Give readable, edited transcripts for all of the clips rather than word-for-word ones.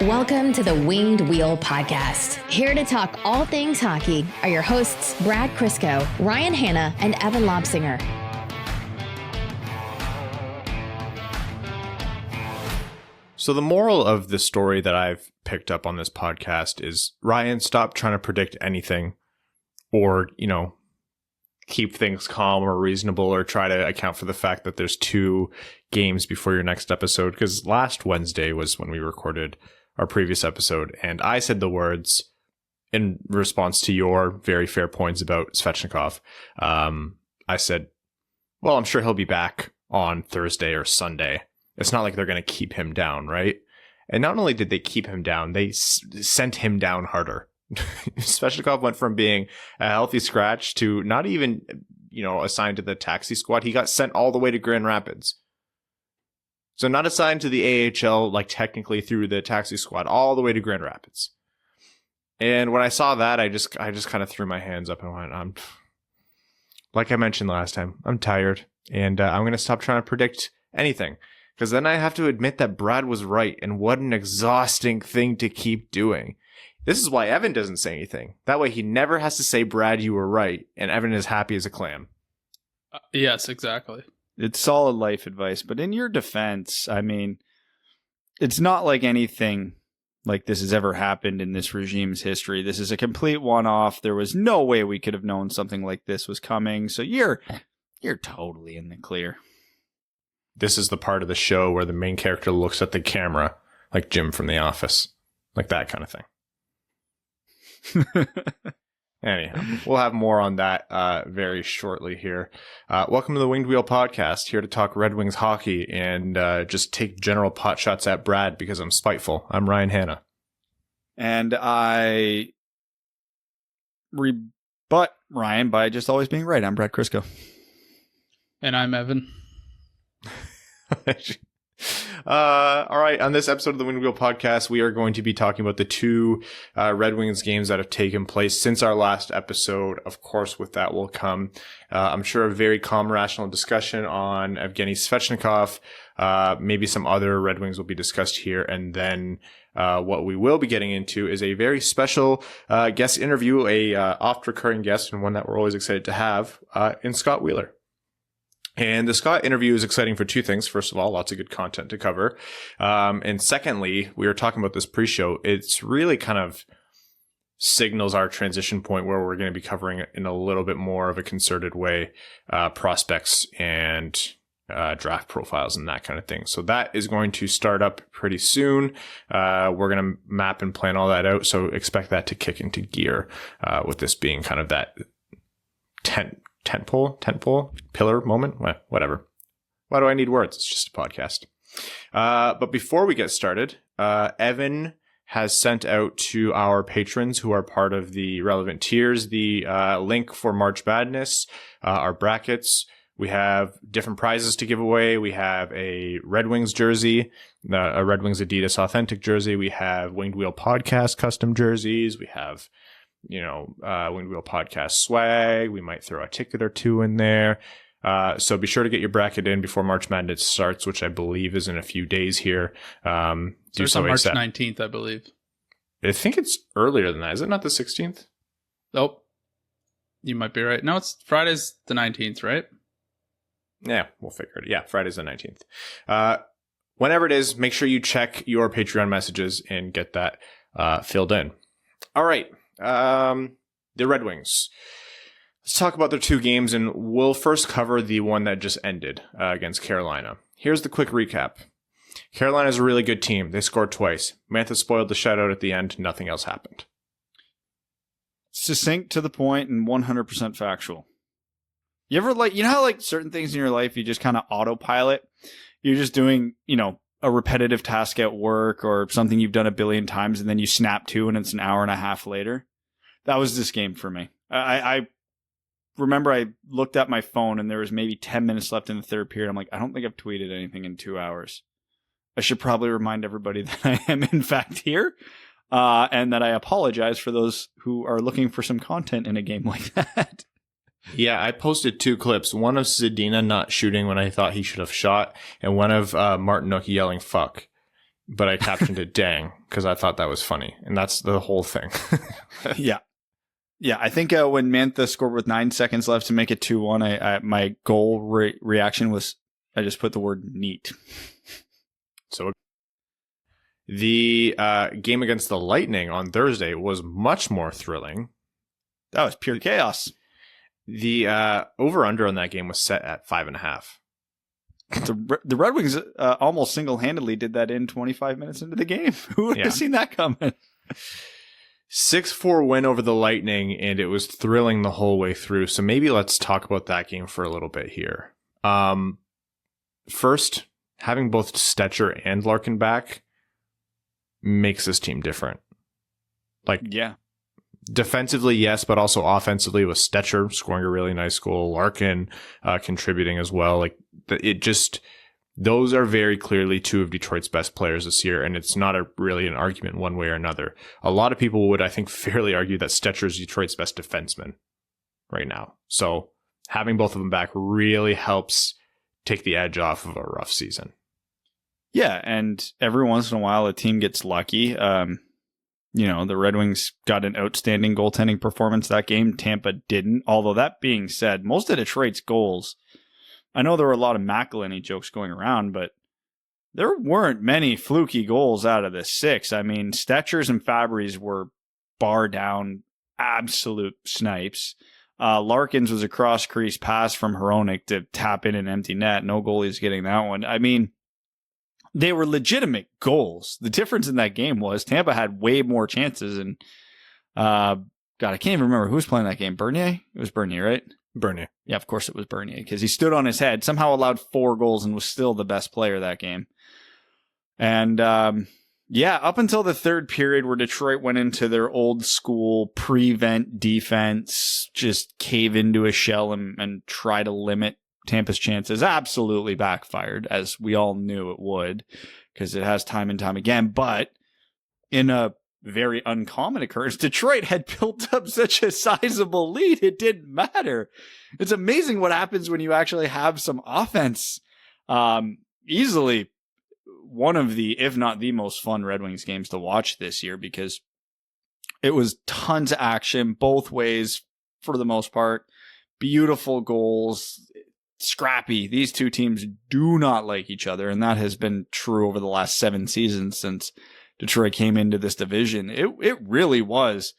Welcome to the Winged Wheel Podcast. Here to talk all things hockey are your hosts, Brad Crisco, Ryan Hanna, and Evan Lobsinger. So the moral of the story that I've picked up on this podcast is, Ryan, stop trying to predict anything or, keep things calm or reasonable or try to account for the fact that there's 2 games before your next episode. Because last Wednesday was when we recorded our previous episode, and I said the words in response to your very fair points about Svechnikov. I said, well, I'm sure he'll be back on Thursday or Sunday. It's not like they're going to keep him down, right? And not only did they keep him down, they sent him down harder. Svechnikov went from being a healthy scratch to not even, assigned to the taxi squad. He got sent all the way to Grand Rapids. So not assigned to the AHL, technically through the taxi squad, all the way to Grand Rapids. And when I saw that, I just kind of threw my hands up and went, like I mentioned last time, I'm tired, and I'm going to stop trying to predict anything. Because then I have to admit that Brad was right, and what an exhausting thing to keep doing. This is why Evan doesn't say anything. That way he never has to say, Brad, you were right, and Evan is happy as a clam. Yes, exactly. It's solid life advice, but in your defense, it's not like anything like this has ever happened in this regime's history. This is a complete one-off. There was no way we could have known something like this was coming, so you're totally in the clear. This is the part of the show where the main character looks at the camera like Jim from The Office. Like that kind of thing. Anyhow, we'll have more on that very shortly here. Welcome to the Winged Wheel Podcast, here to talk Red Wings hockey and just take general pot shots at Brad because I'm spiteful. I'm Ryan Hanna. And I rebut Ryan by just always being right. I'm Brad Crisco. And I'm Evan. All right, on this episode of the Winged Wheel Podcast, we are going to be talking about the 2 Red Wings games that have taken place since our last episode. Of course, with that will come, I'm sure, a very calm, rational discussion on Evgeny Svechnikov. Maybe some other Red Wings will be discussed here, and then what we will be getting into is a very special guest interview, a oft-recurring guest, and one that we're always excited to have, in Scott Wheeler. And the Scott interview is exciting for 2 things. First of all, lots of good content to cover. And secondly, we were talking about this pre-show. It's really kind of signals our transition point where we're going to be covering it in a little bit more of a concerted way, prospects and draft profiles and that kind of thing. So that is going to start up pretty soon. We're going to map and plan all that out. So expect that to kick into gear, with this being kind of that tentpole, pillar moment, whatever. Why do I need words? It's just a podcast. But before we get started, Evan has sent out to our patrons who are part of the relevant tiers the link for March Madness, our brackets. We have different prizes to give away. We have a Red Wings jersey, a Red Wings Adidas Authentic jersey. We have Winged Wheel Podcast custom jerseys. We have Winged Wheel Podcast swag. We might throw a ticket or 2 in there. So be sure to get your bracket in before March Madness starts, which I believe is in a few days here. It's on March 19th, I believe. I think it's earlier than that. Is it not the 16th? Nope. You might be right. No, it's Friday's the 19th, right? Yeah, we'll figure it. Yeah, Friday's the 19th. Whenever it is, make sure you check your Patreon messages and get that filled in. All right. The Red Wings. Let's talk about their 2 games, and we'll first cover the one that just ended against Carolina. Here's the quick recap. Carolina's a really good team. They scored twice. Mantha spoiled the shutout at the end. Nothing else happened. Succinct, to the point, and 100% factual. You ever how certain things in your life you just kind of autopilot? You're just doing, a repetitive task at work or something you've done a billion times, and then you snap to and it's an hour and a half later. That was this game for me. I remember I looked at my phone and there was maybe 10 minutes left in the third period. I'm like, I don't think I've tweeted anything in 2 hours. I should probably remind everybody that I am in fact here, and that I apologize for those who are looking for some content in a game like that. Yeah, I posted 2 clips. One of Zadina not shooting when I thought he should have shot, and one of Martinook yelling "fuck." but I captioned it "dang" because I thought that was funny, and that's the whole thing. Yeah. Yeah, I think when Mantha scored with 9 seconds left to make it 2-1, my goal reaction was I just put the word neat. So the game against the Lightning on Thursday was much more thrilling. That was pure chaos. The over-under on that game was set at 5.5. The Red Wings almost single-handedly did that in 25 minutes into the game. Who would have seen that coming? 6-4 win over the Lightning, and it was thrilling the whole way through. So maybe let's talk about that game for a little bit here. First, having both Stetcher and Larkin back makes this team different. Defensively, yes, but also offensively with Stetcher scoring a really nice goal, Larkin contributing as well. Those are very clearly two of Detroit's best players this year, and it's not really an argument one way or another. A lot of people would, I think, fairly argue that Stetcher is Detroit's best defenseman right now. So having both of them back really helps take the edge off of a rough season. Yeah, and every once in a while a team gets lucky. The Red Wings got an outstanding goaltending performance that game. Tampa didn't. Although that being said, most of Detroit's goals, I know there were a lot of McElhinney jokes going around, but there weren't many fluky goals out of the 6. I mean, Stetcher's and Fabry's were bar down, absolute snipes. Larkin's was a cross-crease pass from Hronek to tap in an empty net. No goalie's getting that one. I mean, they were legitimate goals. The difference in that game was Tampa had way more chances. And I can't even remember who was playing that game. Bernier? It was Bernier, right? Bernier. Yeah, of course it was Bernier, because he stood on his head, somehow allowed 4 goals, and was still the best player that game. And up until the third period where Detroit went into their old school prevent defense, just cave into a shell and try to limit Tampa's chances, absolutely backfired, as we all knew it would, because it has time and time again. But in a very uncommon occurrence, Detroit had built up such a sizable lead, it didn't matter. It's amazing what happens when you actually have some offense. Easily one of the, if not the most fun Red Wings games to watch this year, because it was tons of action both ways for the most part. Beautiful goals, scrappy. These two teams do not like each other, and that has been true over the last 7 seasons since Detroit came into this division. It really was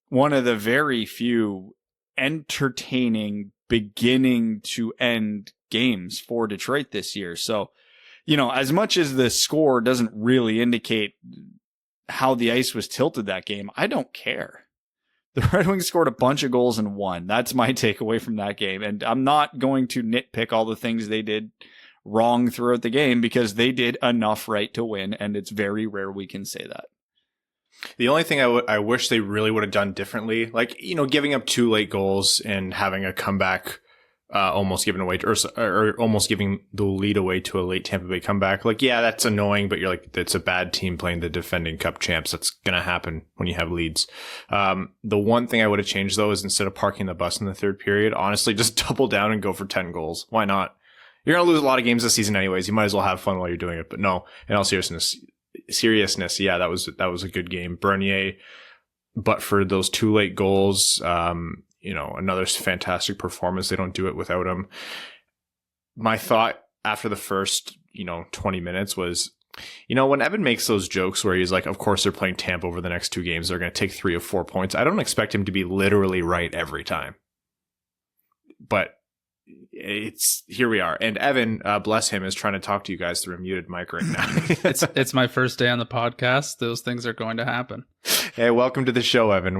one of the very few entertaining beginning to end games for Detroit this year. So, as much as the score doesn't really indicate how the ice was tilted that game, I don't care. The Red Wings scored a bunch of goals and won. That's my takeaway from that game. And I'm not going to nitpick all the things they did wrong throughout the game, because they did enough right to win, and it's very rare we can say that. The only thing I wish they really would have done differently, giving up 2 late goals and having a comeback almost given away, or almost giving the lead away to a late Tampa Bay comeback. That's annoying, but you're it's a bad team playing the defending Cup champs. That's going to happen when you have leads. The one thing I would have changed, though, is instead of parking the bus in the third period, honestly, just double down and go for 10 goals. Why not? You're going to lose a lot of games this season anyways. You might as well have fun while you're doing it. But no, in all seriousness, yeah, that was a good game. Bernier, but for those 2 late goals, another fantastic performance. They don't do it without him. My thought after the first, 20 minutes was, when Evan makes those jokes where he's like, of course they're playing Tampa over the next 2 games, they're going to take 3 of 4 points. I don't expect him to be literally right every time. But here we are. And Evan, bless him, is trying to talk to you guys through a muted mic right now. It's my first day on the podcast. Those things are going to happen. Hey, welcome to the show, Evan.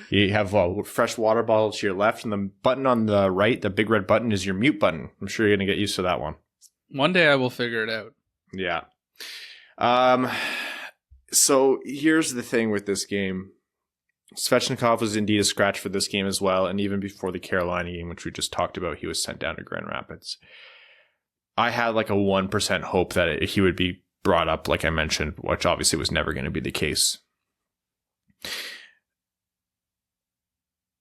You have a fresh water bottle to your left, and the button on the right, the big red button, is your mute button. I'm sure you're going to get used to that one. One day I will figure it out. Yeah. So here's the thing with this game. Svechnikov was indeed a scratch for this game as well, and even before the Carolina game, which we just talked about, he was sent down to Grand Rapids. I had a 1% hope that he would be brought up, like I mentioned, which obviously was never going to be the case.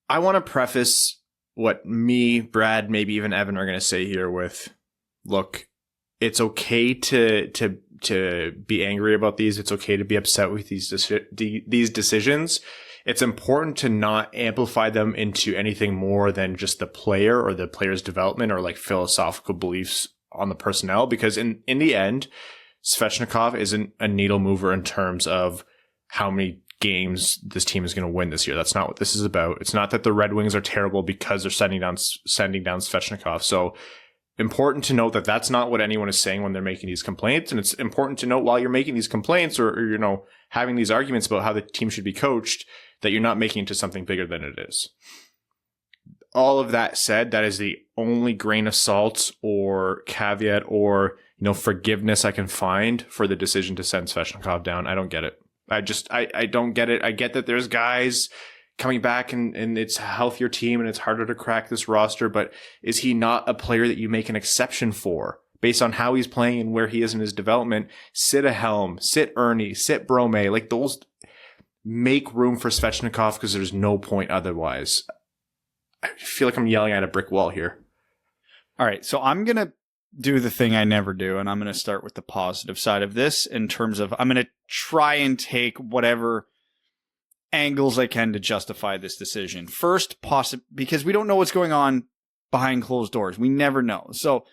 I want to preface what me, Brad, maybe even Evan are going to say here with, look, it's okay to to be angry about these. It's okay to be upset with these decisions. It's important to not amplify them into anything more than just the player or the player's development or like philosophical beliefs on the personnel, because in the end, Svechnikov isn't a needle mover in terms of how many games this team is going to win this year. That's not what this is about. It's not that the Red Wings are terrible because they're sending down Svechnikov. So important to note that that's not what anyone is saying when they're making these complaints. And it's important to note while you're making these complaints or having these arguments about how the team should be coached, that you're not making it to something bigger than it is. All of that said, that is the only grain of salt or caveat or, forgiveness I can find for the decision to send Svechnikov down. I don't get it. I don't get it. I get that there's guys coming back and it's a healthier team and it's harder to crack this roster, but is he not a player that you make an exception for based on how he's playing and where he is in his development? Sit a Helm, sit Ernie, sit Brome, like those make room for Svechnikov because there's no point otherwise. I feel like I'm yelling at a brick wall here. All right, so I'm going to do the thing I never do, and I'm going to start with the positive side of this in terms of I'm going to try and take whatever angles I can to justify this decision. First, because we don't know what's going on behind closed doors. We never know. So,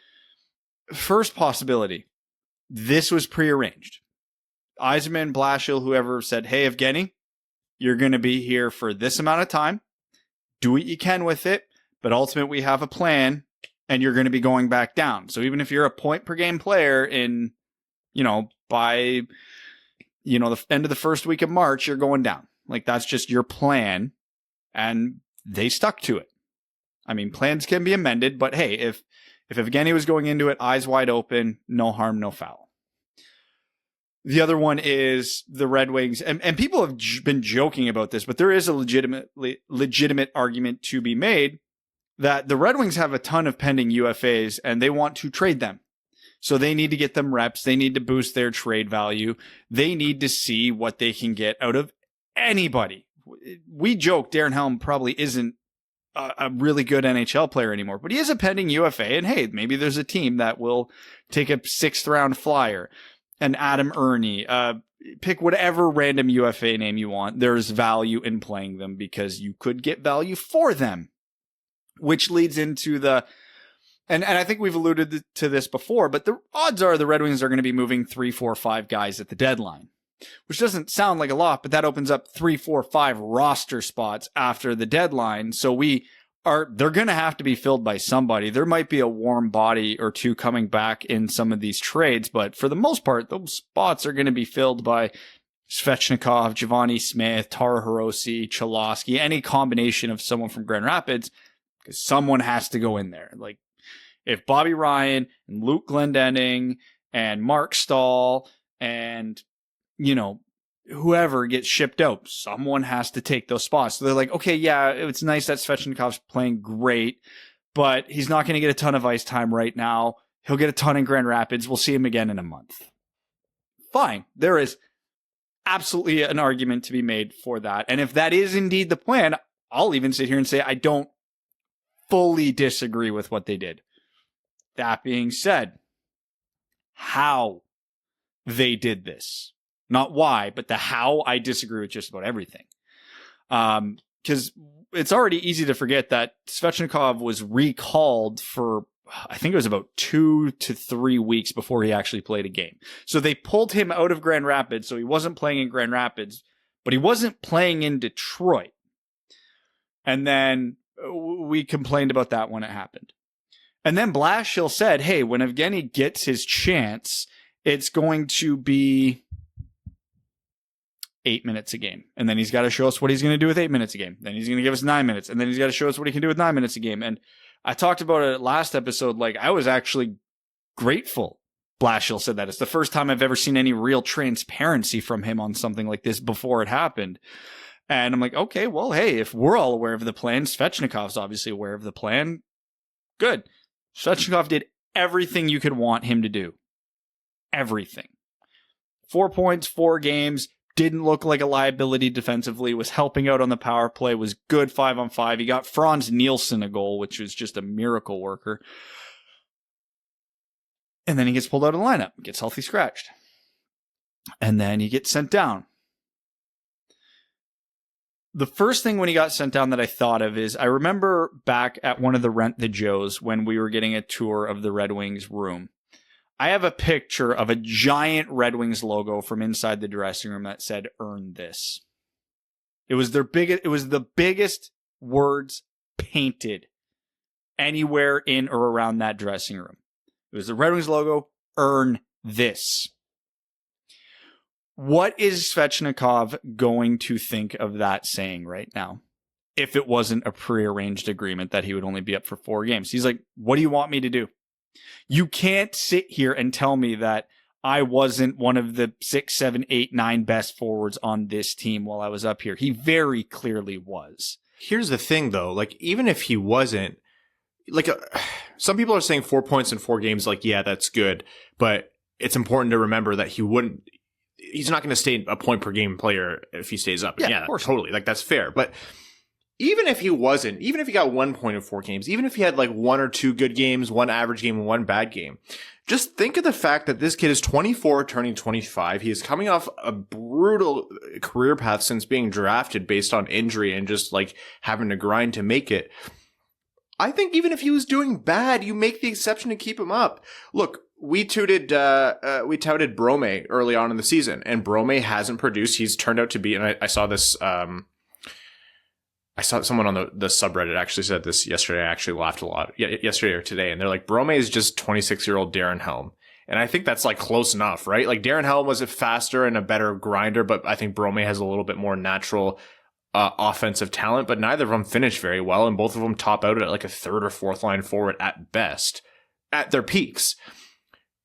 first possibility, this was prearranged. Yzerman, Blashill, whoever said, hey, Evgeny, you're going to be here for this amount of time. Do what you can with it, but ultimately we have a plan and you're going to be going back down. So even if you're a point per game player in, by, the end of the first week of March, you're going down. Like that's just your plan. And they stuck to it. I mean, plans can be amended, but hey, if Evgeny was going into it, eyes wide open, no harm, no foul. The other one is the Red Wings, and people have been joking about this, but there is a legitimate argument to be made that the Red Wings have a ton of pending UFAs and they want to trade them. So they need to get them reps. They need to boost their trade value. They need to see what they can get out of anybody. We joke Darren Helm probably isn't a really good NHL player anymore, but he is a pending UFA. And hey, maybe there's a team that will take a 6th round flyer. And Adam Ernie, pick whatever random UFA name you want. There's value in playing them because you could get value for them, which leads into and I think we've alluded to this before, but the odds are the Red Wings are going to be moving 3, 4, 5 guys at the deadline, which doesn't sound like a lot, but that opens up 3, 4, 5 roster spots after the deadline. So they're going to have to be filled by somebody. There might be a warm body or two coming back in some of these trades, but for the most part, those spots are going to be filled by Svechnikov, Giovanni Smith, Tara Hirose, Cholowski, any combination of someone from Grand Rapids, because someone has to go in there. Like if Bobby Ryan and Luke Glendening and Mark Stahl and, whoever gets shipped out, someone has to take those spots. So they're like, okay, yeah, it's nice that Svechnikov's playing great, but he's not going to get a ton of ice time right now. He'll get a ton in Grand Rapids. We'll see him again in a month. Fine. There is absolutely an argument to be made for that. And if that is indeed the plan, I'll even sit here and say I don't fully disagree with what they did. That being said, how they did this, not why, but the how, I disagree with just about everything. Because it's already easy to forget that Svechnikov was recalled for, I think it was about 2 to 3 weeks before he actually played a game. So they pulled him out of Grand Rapids, so he wasn't playing in Grand Rapids, but he wasn't playing in Detroit. And then we complained about that when it happened. And then Blashill said, hey, when Evgeny gets his chance, it's going to be 8 minutes a game. And then he's got to show us what he's going to do with 8 minutes a game. Then he's going to give us 9 minutes. And then he's got to show us what he can do with 9 minutes a game. And I talked about it last episode. Like, I was actually grateful Blashill said that. It's the first time I've ever seen any real transparency from him on something like this before it happened. And I'm like, okay, well, hey, if we're all aware of the plan, Svechnikov's obviously aware of the plan. Good. Svechnikov did everything you could want him to do. Everything. 4 points, 4 games. Didn't look like a liability defensively, was helping out on the power play, was good 5-on-5. He got Franz Nielsen a goal, which was just a miracle worker. And then he gets pulled out of the lineup, gets healthy scratched. And then he gets sent down. The first thing when he got sent down that I thought of is I remember back at one of the Rent the Joes when we were getting a tour of the Red Wings room. I have a picture of a giant Red Wings logo from inside the dressing room that said, "Earn this." It was their biggest, it was the biggest words painted anywhere in or around that dressing room. It was the Red Wings logo, "Earn this." What is Svechnikov going to think of that saying right now? If it wasn't a prearranged agreement that he would only be up for 4 games. He's like, what do you want me to do? You can't sit here and tell me that I wasn't one of the 6, 7, 8, 9 best forwards on this team while I was up here. He very clearly was. Here's the thing, though. Like, even if he wasn't, like, some people are saying 4 points in 4 games. Like, yeah, that's good. But it's important to remember that he's not going to stay a point per game player if he stays up. Yeah, of course. Totally. Like, that's fair. But even if he wasn't, even if he got 1 point in 4 games, even if he had like 1 or 2 good games, 1 average game, and 1 bad game, just think of the fact that this kid is 24, turning 25. He is coming off a brutal career path since being drafted based on injury and just like having to grind to make it. I think even if he was doing bad, you make the exception to keep him up. Look, we touted Brome early on in the season, and Brome hasn't produced. He's turned out to be, and I saw this, I saw someone on the subreddit actually said this yesterday. I actually laughed a lot yesterday or today. And they're like, Brome is just 26-year-old Darren Helm. And I think that's like close enough, right? Like Darren Helm was a faster and a better grinder, but I think Brome has a little bit more natural offensive talent, but neither of them finish very well. And both of them top out at like a 3rd or 4th line forward at best at their peaks.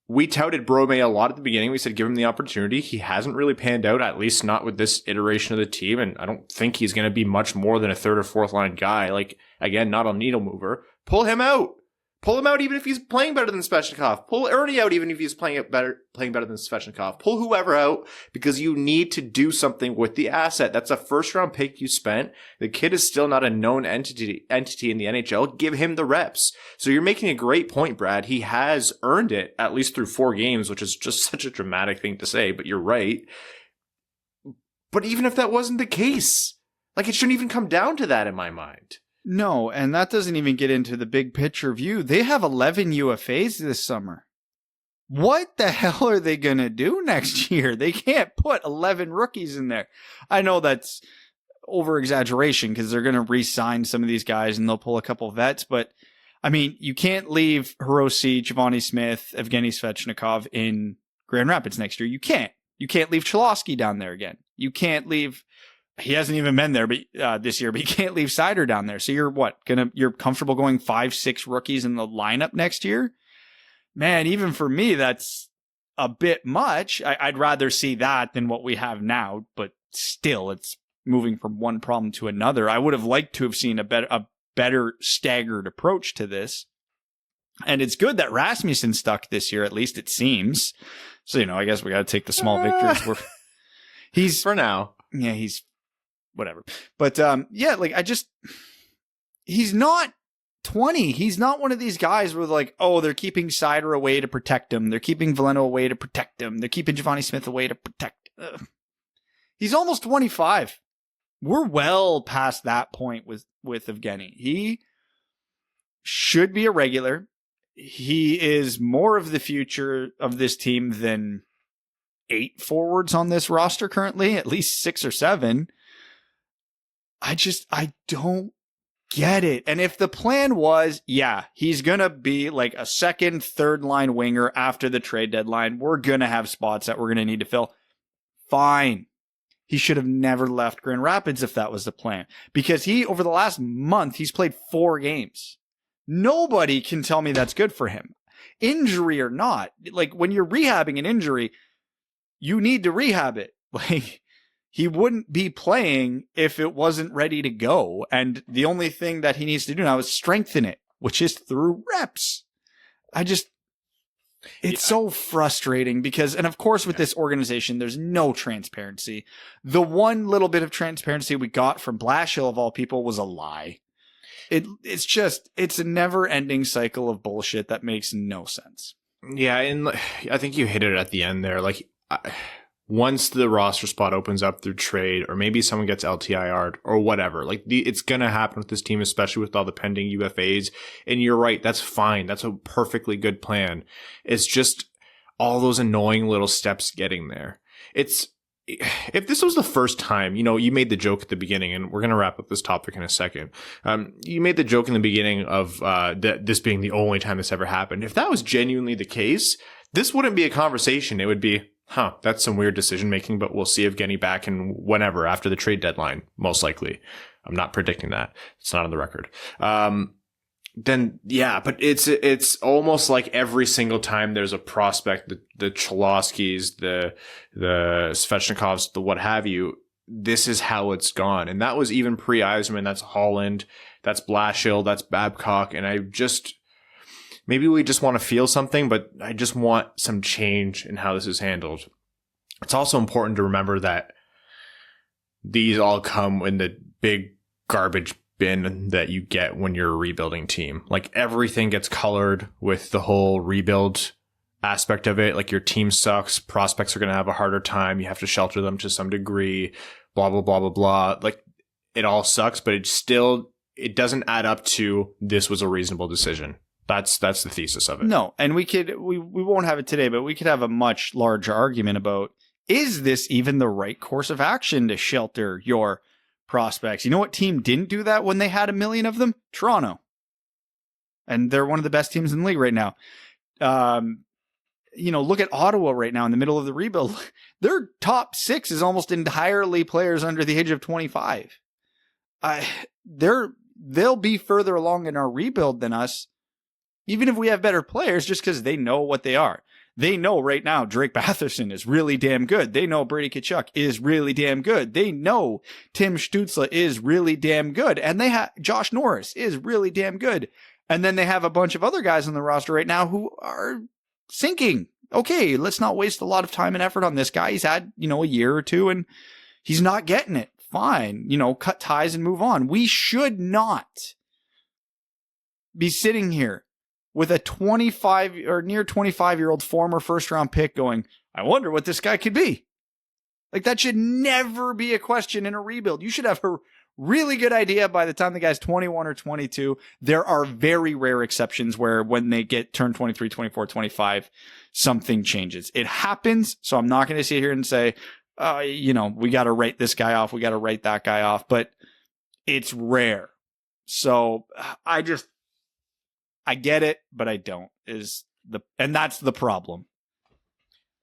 We touted Brome a lot at the beginning. We said, give him the opportunity. He hasn't really panned out, at least not with this iteration of the team. And I don't think he's going to be much more than a 3rd or 4th line guy. Like, again, not a needle mover. Pull him out. Pull him out even if he's playing better than Svechnikov. Pull Ernie out even if he's playing better than Svechnikov. Pull whoever out because you need to do something with the asset. That's a 1st-round pick you spent. The kid is still not a known entity in the NHL. Give him the reps. So you're making a great point, Brad. He has earned it, at least through 4 games, which is just such a dramatic thing to say, but you're right. But even if that wasn't the case, like it shouldn't even come down to that in my mind. No, and that doesn't even get into the big picture view. They have 11 UFAs this summer. What the hell are they going to do next year? They can't put 11 rookies in there. I know that's over-exaggeration because they're going to re-sign some of these guys and they'll pull a couple vets, but I mean, you can't leave Hirose, Giovanni Smith, Evgeny Svechnikov in Grand Rapids next year. You can't. You can't leave Cholowski down there again. You can't leave... He hasn't even been there this year, but you can't leave Seider down there. So you're comfortable going 5-6 rookies in the lineup next year? Man, even for me, that's a bit much. I'd rather see that than what we have now, but still, it's moving from one problem to another. I would have liked to have seen a better staggered approach to this. And it's good that Rasmussen stuck this year, at least it seems. So, I guess we got to take the small victories. He's for now. Yeah, he's whatever. But he's not 20. He's not one of these guys where like, oh, they're keeping Seider away to protect him. They're keeping Veleno away to protect him. They're keeping Giovanni Smith away to protect. He's almost 25. We're well past that point with Evgeny. He should be a regular. He is more of the future of this team than 8 forwards on this roster currently, at least 6 or 7. I don't get it. And if the plan was, yeah, he's going to be like a 2nd, 3rd line winger after the trade deadline, we're going to have spots that we're going to need to fill. Fine. He should have never left Grand Rapids if that was the plan. Because over the last month, he's played 4 games. Nobody can tell me that's good for him. Injury or not. Like when you're rehabbing an injury, you need to rehab it. Like, he wouldn't be playing if it wasn't ready to go. And the only thing that he needs to do now is strengthen it, which is through reps. It's so frustrating because, and of course with this organization, there's no transparency. The one little bit of transparency we got from Blashill of all people was a lie. It's a never ending cycle of bullshit that makes no sense. Yeah. And I think you hit it at the end there. Like, once the roster spot opens up through trade, or maybe someone gets LTIR'd or whatever. Like it's going to happen with this team, especially with all the pending UFAs. And you're right. That's fine. That's a perfectly good plan. It's just all those annoying little steps getting there. If this was the first time, you made the joke at the beginning, and we're going to wrap up this topic in a second. You made the joke in the beginning of this being the only time this ever happened. If that was genuinely the case, this wouldn't be a conversation. It would be, that's some weird decision making, but we'll see Evgeny back in whenever after the trade deadline, most likely. I'm not predicting that. It's not on the record. Then yeah, but it's almost like every single time there's a prospect, the Cholowskis, the Svechnikovs, the what have you, this is how it's gone. And that was even pre-Yzerman. That's Holland, that's Blashill, that's Babcock. And maybe we just want to feel something, but I just want some change in how this is handled. It's also important to remember that these all come in the big garbage bin that you get when you're a rebuilding team. Like everything gets colored with the whole rebuild aspect of it. Like your team sucks. Prospects are going to have a harder time. You have to shelter them to some degree, blah, blah, blah, blah, blah. Like it all sucks, but it doesn't add up to this was a reasonable decision. That's the thesis of it. No. And we won't have it today, but we could have a much larger argument about, is this even the right course of action to shelter your prospects? You know what team didn't do that when they had 1 million of them? Toronto. And they're one of the best teams in the league right now. Look at Ottawa right now in the middle of the rebuild. Their top 6 is almost entirely players under the age of 25. They'll be further along in our rebuild than us, even if we have better players, just because they know what they are. They know right now Drake Batherson is really damn good. They know Brady Tkachuk is really damn good. They know Tim Stützle is really damn good. And they have Josh Norris is really damn good. And then they have a bunch of other guys on the roster right now who are sinking. Okay, let's not waste a lot of time and effort on this guy. He's had, a year or two and he's not getting it. Fine. Cut ties and move on. We should not be sitting here with a 25 or near 25-year-old former first-round pick going, I wonder what this guy could be. Like, that should never be a question in a rebuild. You should have a really good idea by the time the guy's 21 or 22. There are very rare exceptions where when they turn 23, 24, 25, something changes. It happens, so I'm not going to sit here and say, we got to write this guy off, we got to write that guy off, but it's rare. So I get it, but I don't, and that's the problem.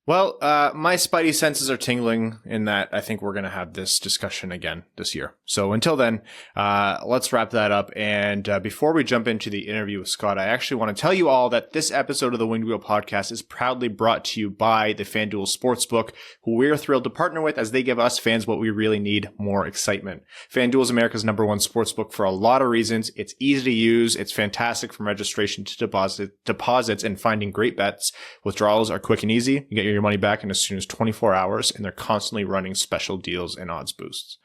Well, my spidey senses are tingling in that I think we're going to have this discussion again this year. So until then, let's wrap that up. And before we jump into the interview with Scott, I actually want to tell you all that this episode of the Winged Wheel Podcast is proudly brought to you by the FanDuel Sportsbook, who we're thrilled to partner with as they give us fans what we really need, more excitement. FanDuel is America's #1 sportsbook for a lot of reasons. It's easy to use. It's fantastic from registration to deposits and finding great bets. Withdrawals are quick and easy. You get your money back in as soon as 24 hours, and they're constantly running special deals and odds boosts.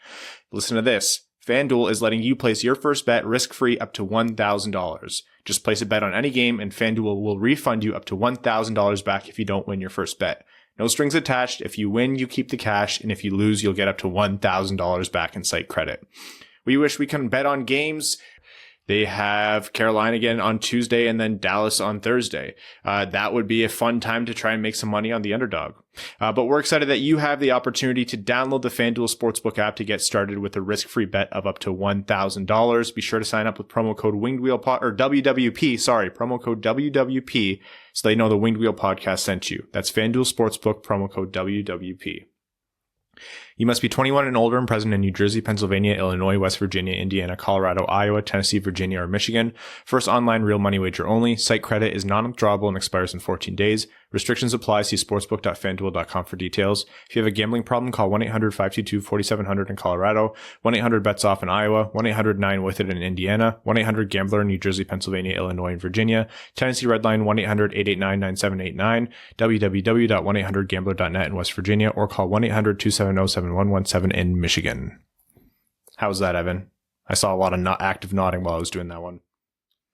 Listen to this. FanDuel is letting you place your first bet risk-free up to $1,000. Just place a bet on any game, and FanDuel will refund you up to $1,000 back if you don't win your first bet. No strings attached. If you win, you keep the cash, and if you lose, you'll get up to $1,000 back in site credit. We wish we can bet on games. They have Carolina again on Tuesday and then Dallas on Thursday. That would be a fun time to try and make some money on the underdog. But we're excited that you have the opportunity to download the FanDuel Sportsbook app to get started with a risk-free bet of up to $1,000. Be sure to sign up with promo code WWP, promo code WWP, so they know the Winged Wheel Podcast sent you. That's FanDuel Sportsbook, promo code WWP. You must be 21 and older and present in New Jersey, Pennsylvania, Illinois, West Virginia, Indiana, Colorado, Iowa, Tennessee, Virginia, or Michigan. First online real money wager only. Site credit is non-withdrawable and expires in 14 days. Restrictions apply. See sportsbook.fanduel.com for details. If you have a gambling problem, call 1-800-522-4700 in Colorado, 1-800-BETS-OFF in Iowa, 1-800-9-WITH-IT in Indiana, 1-800-GAMBLER in New Jersey, Pennsylvania, Illinois, and Virginia. Tennessee Redline 1-800-889-9789, www.1800gambler.net in West Virginia, or call 1-800-270-7117 in Michigan. How's that, Evan? I saw a lot of active nodding while I was doing that one.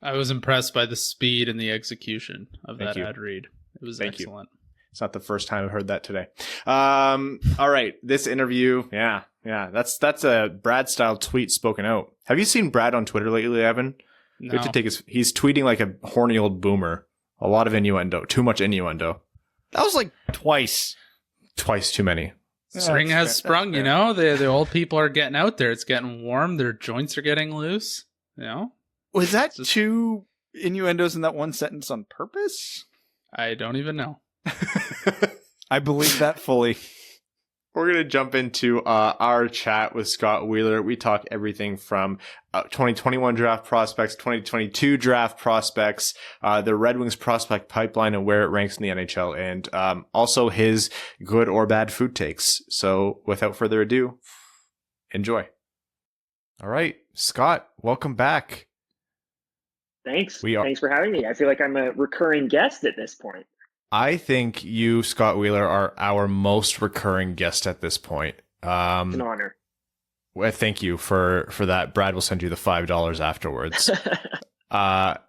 I was impressed by the speed and the execution of that ad read. It was excellent. It's not the first time I've heard that today. All right. This interview. Yeah. That's a Brad style tweet spoken out. Have you seen Brad on Twitter lately, Evan? No. We have to take he's tweeting like a horny old boomer. A lot of innuendo. Too much innuendo. That was like twice. Twice too many. Spring has sprung, you know. The old people are getting out there. It's getting warm. Their joints are getting loose. You know. Was that two innuendos in that one sentence on purpose? I don't even know. I believe that fully. We're going to jump into our chat with Scott Wheeler. We talk everything from 2021 draft prospects, 2022 draft prospects, the Red Wings prospect pipeline and where it ranks in the NHL, and also his good or bad food takes. So without further ado, enjoy. All right, Scott, welcome back. Thanks. Thanks for having me. I feel like I'm a recurring guest at this point. I think you, Scott Wheeler, are our most recurring guest at this point. It's an honor. Well, thank you for that. Brad will send you the $5 afterwards.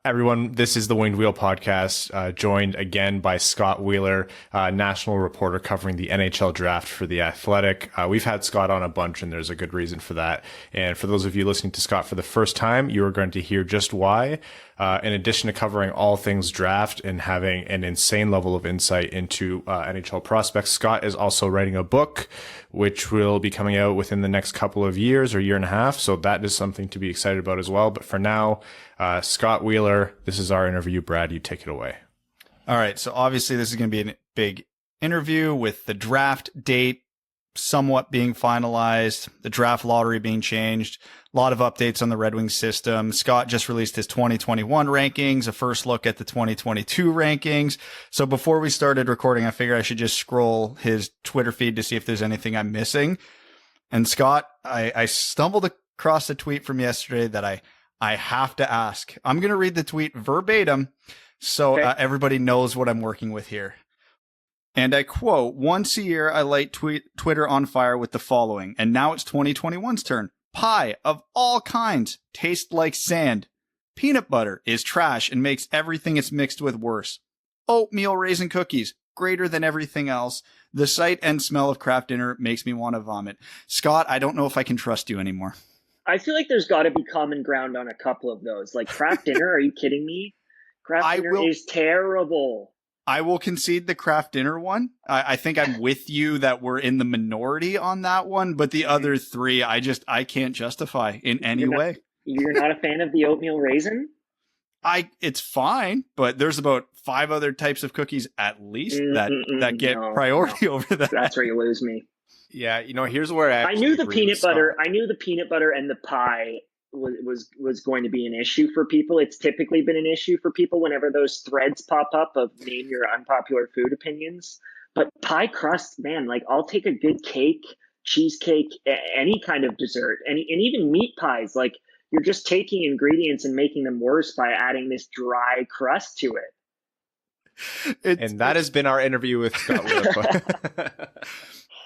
Everyone, this is the Winged Wheel podcast, joined again by Scott Wheeler, national reporter covering the NHL draft for The Athletic. We've had Scott on a bunch, and there's a good reason for that. And for those of you listening to Scott for the first time, you are going to hear just why. In addition to covering all things draft and having an insane level of insight into NHL prospects, Scott is also writing a book, which will be coming out within the next couple of years or year and a half. So that is something to be excited about as well. But for now, Scott Wheeler, this is our interview. Brad, you take it away. All right. So obviously this is going to be a big interview with the draft date somewhat being finalized, the draft lottery being changed, a lot of updates on the Red Wings system. Scott just released his 2021 rankings, a first look at the 2022 rankings. So before we started recording, I figured I should just scroll his Twitter feed to see if there's anything I'm missing. And Scott, I stumbled across a tweet from yesterday that I have to ask. I'm going to read the tweet verbatim so everybody knows what I'm working with here. And I quote, "Once a year, I light Twitter on fire with the following. And now it's 2021's turn. Pie of all kinds taste like sand. Peanut butter is trash and makes everything it's mixed with worse. Oatmeal raisin cookies, greater than everything else. The sight and smell of Kraft Dinner makes me want to vomit." Scott, I don't know if I can trust you anymore. I feel like there's got to be common ground on a couple of those. Like Kraft Dinner, are you kidding me? Kraft Dinner is terrible. I will concede the Kraft Dinner one. I think I'm with you that we're in the minority on that one, but the other three, I can't justify in any way. You're not a fan of the oatmeal raisin? It's fine, but there's about 5 other types of cookies at least that get priority over that. That's where you lose me. Yeah, here's where I knew the peanut butter. I knew the peanut butter and the pie was going to be an issue for people. It's typically been an issue for people whenever those threads pop up of name your unpopular food opinions. But pie crust, man, like I'll take a good cake, cheesecake, any kind of dessert, and even meat pies. Like you're just taking ingredients and making them worse by adding this dry crust to it. And that has been our interview with Scott Wheeler.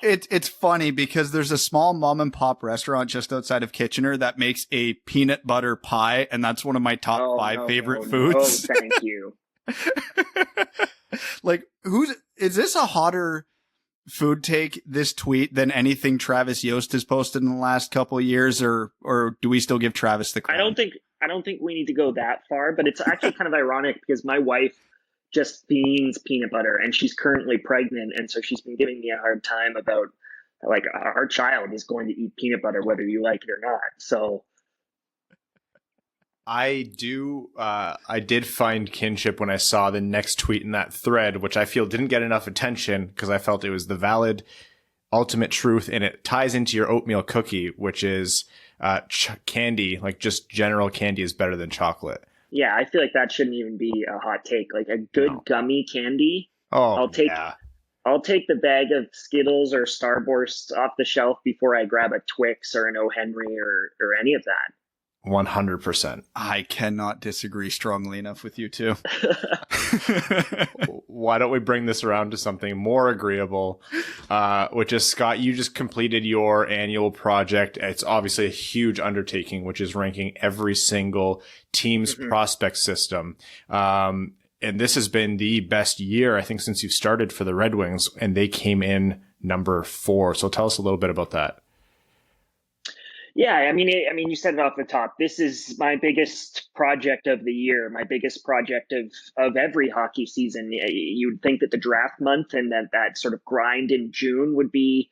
It's funny because there's a small mom and pop restaurant just outside of Kitchener that makes a peanut butter pie, and that's one of my top 5 favorite foods. Oh, thank you. Like, is this a hotter food take, this tweet, than anything Travis Yost has posted in the last couple of years, or do we still give Travis the crown? I don't think we need to go that far, but it's actually kind of ironic because my wife just fiends peanut butter, and she's currently pregnant, and so she's been giving me a hard time about like our child is going to eat peanut butter whether you like it or not. So I did find kinship when I saw the next tweet in that thread, which I feel didn't get enough attention because I felt it was the valid ultimate truth, and it ties into your oatmeal cookie, which is candy, like just general candy is better than chocolate. Yeah, I feel like that shouldn't even be a hot take. Like a good gummy candy. I'll take the bag of Skittles or Starburst off the shelf before I grab a Twix or an O. Henry or any of that. 100%. I cannot disagree strongly enough with you two. Why don't we bring this around to something more agreeable, which is, Scott, you just completed your annual project. It's obviously a huge undertaking, which is ranking every single team's prospect system. And this has been the best year, I think, since you've started for the Red Wings, and they came in number 4. So tell us a little bit about that. Yeah, I mean, you said it off the top. This is my biggest project of the year, my biggest project of every hockey season. You'd think that the draft month and that sort of grind in June would be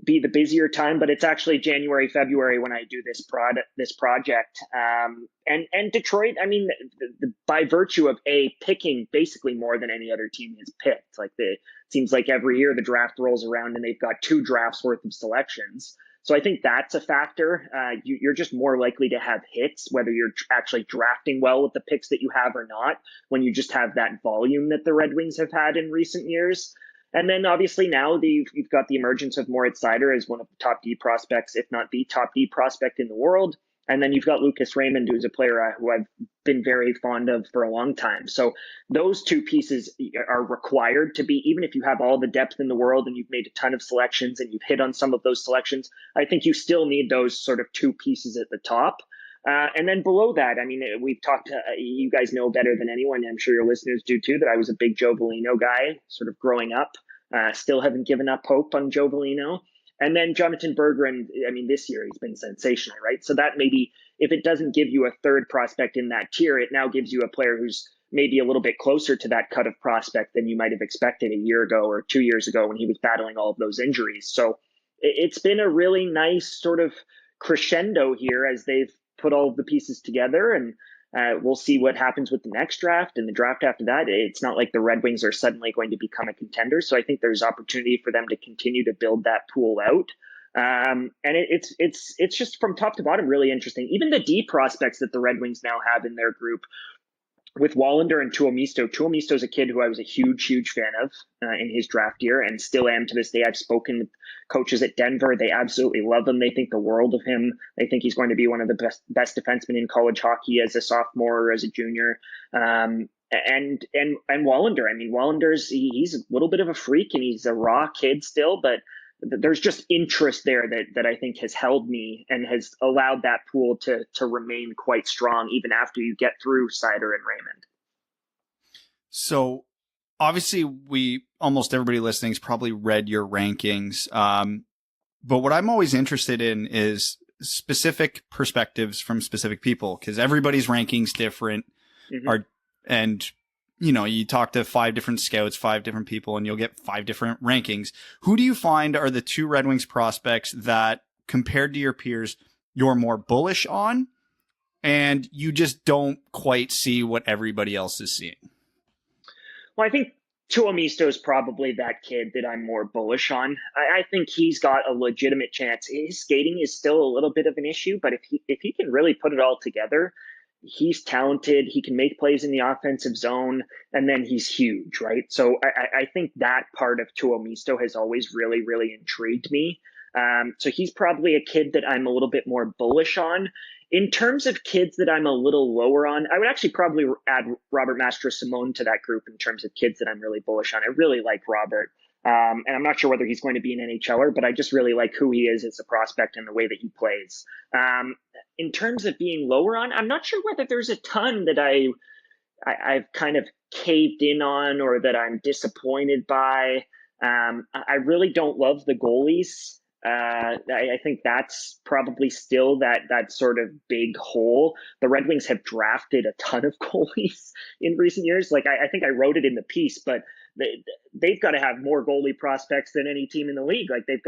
the busier time, but it's actually January, February when I do this project. And Detroit, I mean, by virtue of picking basically more than any other team has picked. Like it seems like every year the draft rolls around and they've got 2 drafts worth of selections. So I think that's a factor. You're just more likely to have hits, whether you're actually drafting well with the picks that you have or not, when you just have that volume that the Red Wings have had in recent years. And then obviously now you've got the emergence of Moritz Seider as one of the top D prospects, if not the top D prospect in the world. And then you've got Lucas Raymond, who's a player who I've been very fond of for a long time. So those 2 pieces are required to be, even if you have all the depth in the world and you've made a ton of selections and you've hit on some of those selections, I think you still need those sort of 2 pieces at the top. And then below that, I mean, we've talked, you guys know better than anyone, I'm sure your listeners do too, that I was a big Joe Veleno guy sort of growing up. Still haven't given up hope on Joe Veleno. And then Jonathan Berggren, I mean, this year he's been sensational, right? So that maybe, if it doesn't give you a third prospect in that tier, it now gives you a player who's maybe a little bit closer to that cut of prospect than you might have expected a year ago or 2 years ago when he was battling all of those injuries. So it's been a really nice sort of crescendo here as they've put all of the pieces together, and we'll see what happens with the next draft and the draft after that. It's not like the Red Wings are suddenly going to become a contender. So I think there's opportunity for them to continue to build that pool out. And it's just from top to bottom really interesting. Even the D prospects that the Red Wings now have in their group, with Wallander and Tuomisto. Tuomisto's a kid who I was a huge fan of in his draft year and still am to this day. I've spoken with coaches at Denver. They absolutely love him. They think the world of him. They think he's going to be one of the best defensemen in college hockey as a sophomore or as a junior. And Wallander. I mean, Wallander's he's a little bit of a freak and he's a raw kid still, but there's just interest there that I think has held me and has allowed that pool to remain quite strong even after you get through Seider and Raymond. So obviously almost everybody listening has probably read your rankings. But what I'm always interested in is specific perspectives from specific people, because everybody's rankings different. And you know, you talk to 5 different scouts, 5 different people, and you'll get 5 different rankings. Who do you find are the 2 Red Wings prospects that, compared to your peers, you're more bullish on, and you just don't quite see what everybody else is seeing? Well, I think Tuomisto is probably that kid that I'm more bullish on. I think he's got a legitimate chance. His skating is still a little bit of an issue, but if he can really put it all together, he's talented. He can make plays in the offensive zone, and then he's huge, right? So I think that part of Tuomisto has always really intrigued me. So he's probably a kid that I'm a little bit more bullish on. In terms of kids that I'm a little lower on, I would actually probably add Robert Mastrosimone to that group in terms of kids that I'm really bullish on. I really like Robert. And I'm not sure whether he's going to be an NHLer, but I just really like who he is as a prospect and the way that he plays. In terms of being lower on, I'm not sure whether there's a ton that I've kind of caved in on or that I'm disappointed by. I really don't love the goalies. I think that's probably still that sort of big hole. The Red Wings have drafted a ton of goalies in recent years. Like I think I wrote it in the piece, but they've got to have more goalie prospects than any team in the league. They've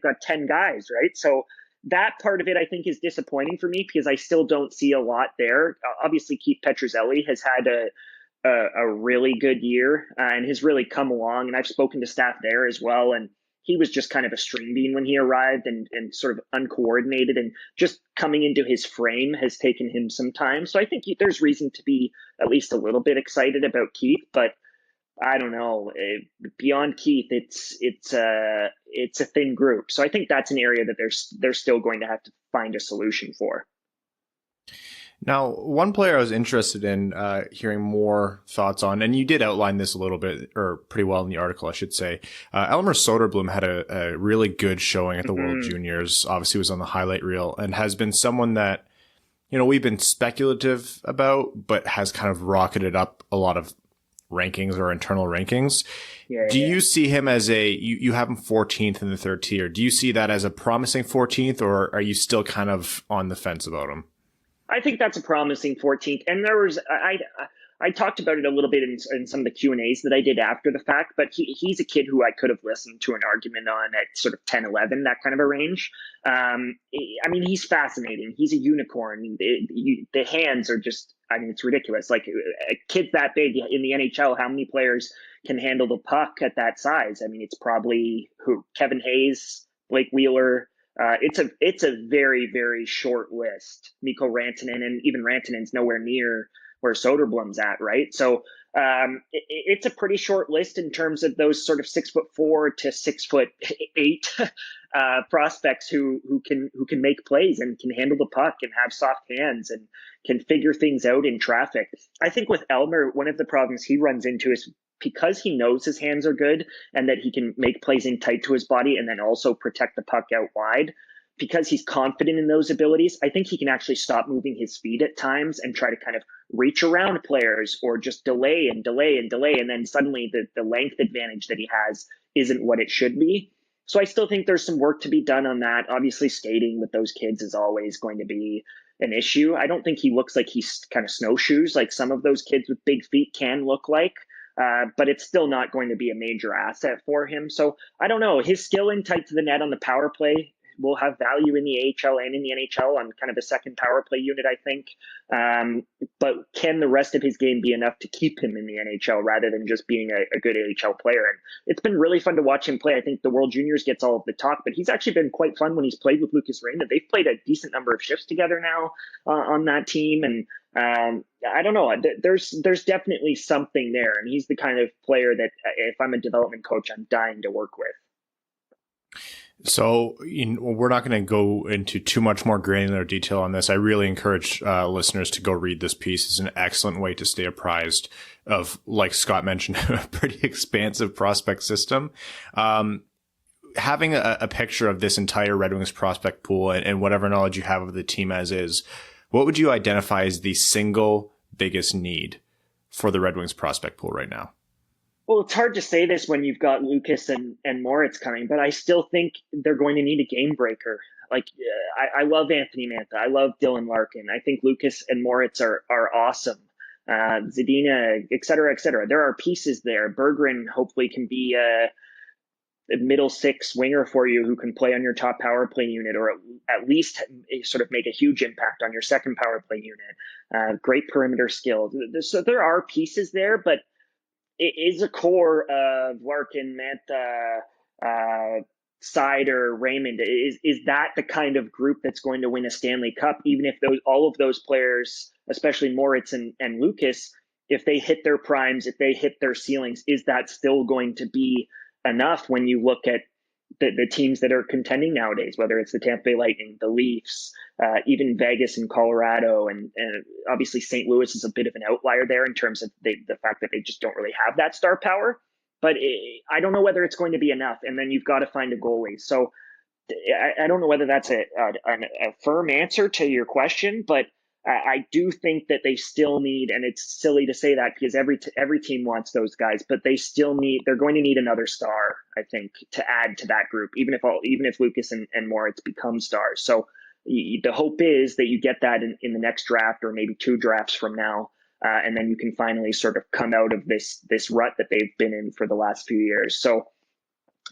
got 10 guys, right? So that part of it, I think, is disappointing for me because I still don't see a lot there. Obviously, Keith Petruzzelli has had a really good year and has really come along. And I've spoken to staff there as well. And he was just kind of a string bean when he arrived and sort of uncoordinated, and just coming into his frame has taken him some time. So I think there's reason to be at least a little bit excited about Keith, but I don't know. Beyond Keith, it's a thin group. So I think that's an area that they're still going to have to find a solution for. Now, one player I was interested in hearing more thoughts on, and you did outline this a little bit, or pretty well in the article, I should say. Elmer Soderblum had a really good showing at the World Juniors. Obviously, was on the highlight reel and has been someone that, you know, we've been speculative about, but has kind of rocketed up a lot of rankings or internal rankings. Do Yeah. you see him as you have him 14th in the third tier. Do you see that as a promising 14th, or are you still kind of on the fence about him? I think that's a promising 14th. And I talked about it a little bit in some of the Q&As that I did after the fact, but he's a kid who I could have listened to an argument on at sort of 10, 11, that kind of a range. I mean, he's fascinating. He's a unicorn. The hands are just, I mean, it's ridiculous. Like a kid that big in the NHL, how many players can handle the puck at that size? I mean, it's probably Kevin Hayes, Blake Wheeler. It's a very, very short list. Mikko Rantanen, and even Rantanen's nowhere near where Soderblum's at, right? So it's a pretty short list in terms of those sort of 6'4" to 6'8" prospects who can make plays and can handle the puck and have soft hands and can figure things out in traffic. I think with Elmer, one of the problems he runs into is because he knows his hands are good and that he can make plays in tight to his body and then also protect the puck out wide. Because he's confident in those abilities, I think he can actually stop moving his feet at times and try to kind of reach around players or just delay. And then suddenly the length advantage that he has isn't what it should be. So I still think there's some work to be done on that. Obviously, skating with those kids is always going to be an issue. I don't think he looks like he's kind of snowshoes like some of those kids with big feet can look like. But it's still not going to be a major asset for him. So I don't know. His skill in tight to the net on the power play will have value in the AHL and in the NHL on kind of a second power play unit, I think. But can the rest of his game be enough to keep him in the NHL rather than just being a good AHL player? And it's been really fun to watch him play. I think the World Juniors gets all of the talk, but he's actually been quite fun when he's played with Lucas Raymond. They've played a decent number of shifts together now on that team. And I don't know. There's definitely something there. And he's the kind of player that if I'm a development coach, I'm dying to work with. So we're not going to go into too much more granular detail on this. I really encourage listeners to go read this piece. It's an excellent way to stay apprised of, like Scott mentioned, a pretty expansive prospect system. Having a picture of this entire Red Wings prospect pool and whatever knowledge you have of the team as is, what would you identify as the single biggest need for the Red Wings prospect pool right now? Well, it's hard to say this when you've got Lucas and Moritz coming, but I still think they're going to need a game breaker. Like, I love Anthony Mantha. I love Dylan Larkin. I think Lucas and Moritz are awesome. Zadina, et cetera, et cetera. There are pieces there. Berggren hopefully can be a middle six winger for you who can play on your top power play unit, or at least sort of make a huge impact on your second power play unit. Great perimeter skills. So there are pieces there, but it is a core of Larkin, Mantha, Sider, Raymond. Is that the kind of group that's going to win a Stanley Cup? Even if all of those players, especially Moritz and Lucas, if they hit their primes, if they hit their ceilings, is that still going to be enough when you look at the teams that are contending nowadays, whether it's the Tampa Bay Lightning, the Leafs, even Vegas and Colorado, and obviously St. Louis is a bit of an outlier there in terms of the fact that they just don't really have that star power. But I don't know whether it's going to be enough. And then you've got to find a goalie. So I don't know whether that's a firm answer to your question, but I do think that they still need, and it's silly to say that because every team wants those guys, but they're going to need another star, I think, to add to that group, even if Lucas and Moritz become stars. So the hope is that you get that in the next draft or maybe two drafts from now, and then you can finally sort of come out of this rut that they've been in for the last few years. So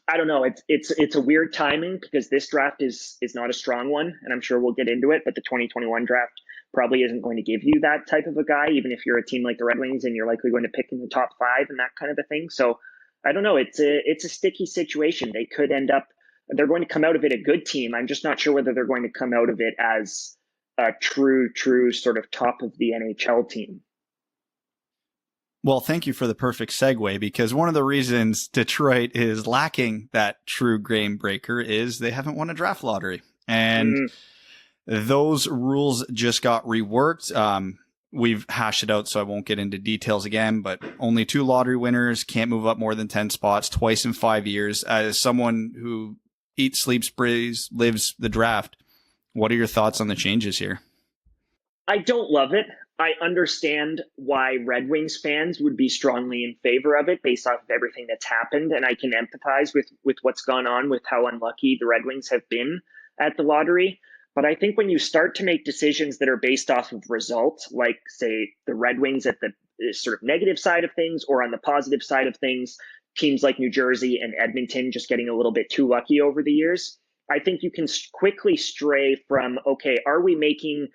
I don't know. It's a weird timing because this draft is not a strong one, and I'm sure we'll get into it, but the 2021 draft probably isn't going to give you that type of a guy, even if you're a team like the Red Wings and you're likely going to pick in the top 5 and that kind of a thing. So I don't know. It's a sticky situation. They could end up, they're going to come out of it a good team. I'm just not sure whether they're going to come out of it as a true sort of top of the NHL team. Well, thank you for the perfect segue, because one of the reasons Detroit is lacking that true game breaker is they haven't won a draft lottery. And those rules just got reworked. We've hashed it out, so I won't get into details again, but only 2 lottery winners, can't move up more than 10 spots twice in 5 years. As someone who eats, sleeps, breathes, lives the draft, what are your thoughts on the changes here? I don't love it. I understand why Red Wings fans would be strongly in favor of it based off of everything that's happened. And I can empathize with what's gone on, with how unlucky the Red Wings have been at the lottery. But I think when you start to make decisions that are based off of results, like, say, the Red Wings at the sort of negative side of things, or on the positive side of things, teams like New Jersey and Edmonton just getting a little bit too lucky over the years, I think you can quickly stray from, okay, are we making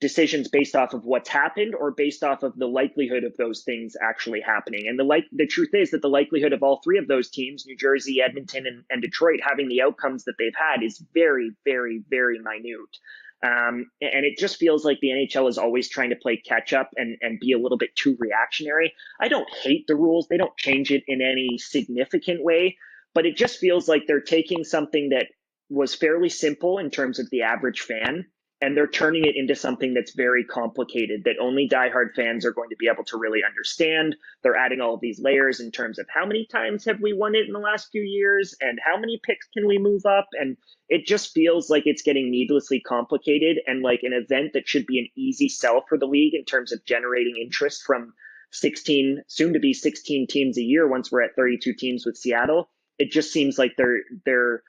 decisions based off of what's happened or based off of the likelihood of those things actually happening? And the truth is that the likelihood of all three of those teams, New Jersey, Edmonton, and Detroit, having the outcomes that they've had is very, very, very minute. And it just feels like the NHL is always trying to play catch up and be a little bit too reactionary. I don't hate the rules. They don't change it in any significant way, but it just feels like they're taking something that was fairly simple in terms of the average fan, and they're turning it into something that's very complicated that only diehard fans are going to be able to really understand. They're adding all of these layers in terms of how many times have we won it in the last few years and how many picks can we move up. And it just feels like it's getting needlessly complicated, and like an event that should be an easy sell for the league in terms of generating interest from 16, soon to be 16 teams a year once we're at 32 teams with Seattle. It just seems like they're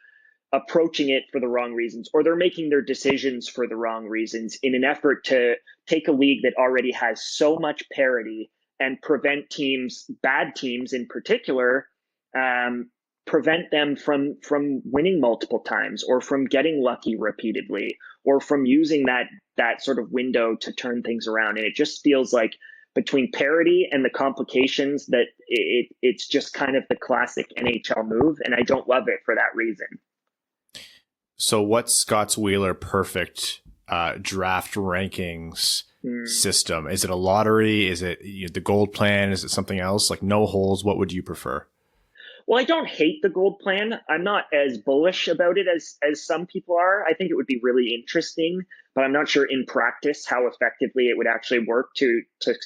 approaching it for the wrong reasons, or they're making their decisions for the wrong reasons in an effort to take a league that already has so much parity and prevent teams, bad teams in particular, prevent them from winning multiple times, or from getting lucky repeatedly, or from using that sort of window to turn things around. And it just feels like, between parity and the complications, that it's just kind of the classic NHL move, and I don't love it for that reason. So what's Scott's Wheeler perfect draft rankings system? Is it a lottery? Is it the gold plan? Is it something else, like no holes? What would you prefer? Well, I don't hate the gold plan. I'm not as bullish about it as some people are. I think it would be really interesting, but I'm not sure in practice how effectively it would actually work to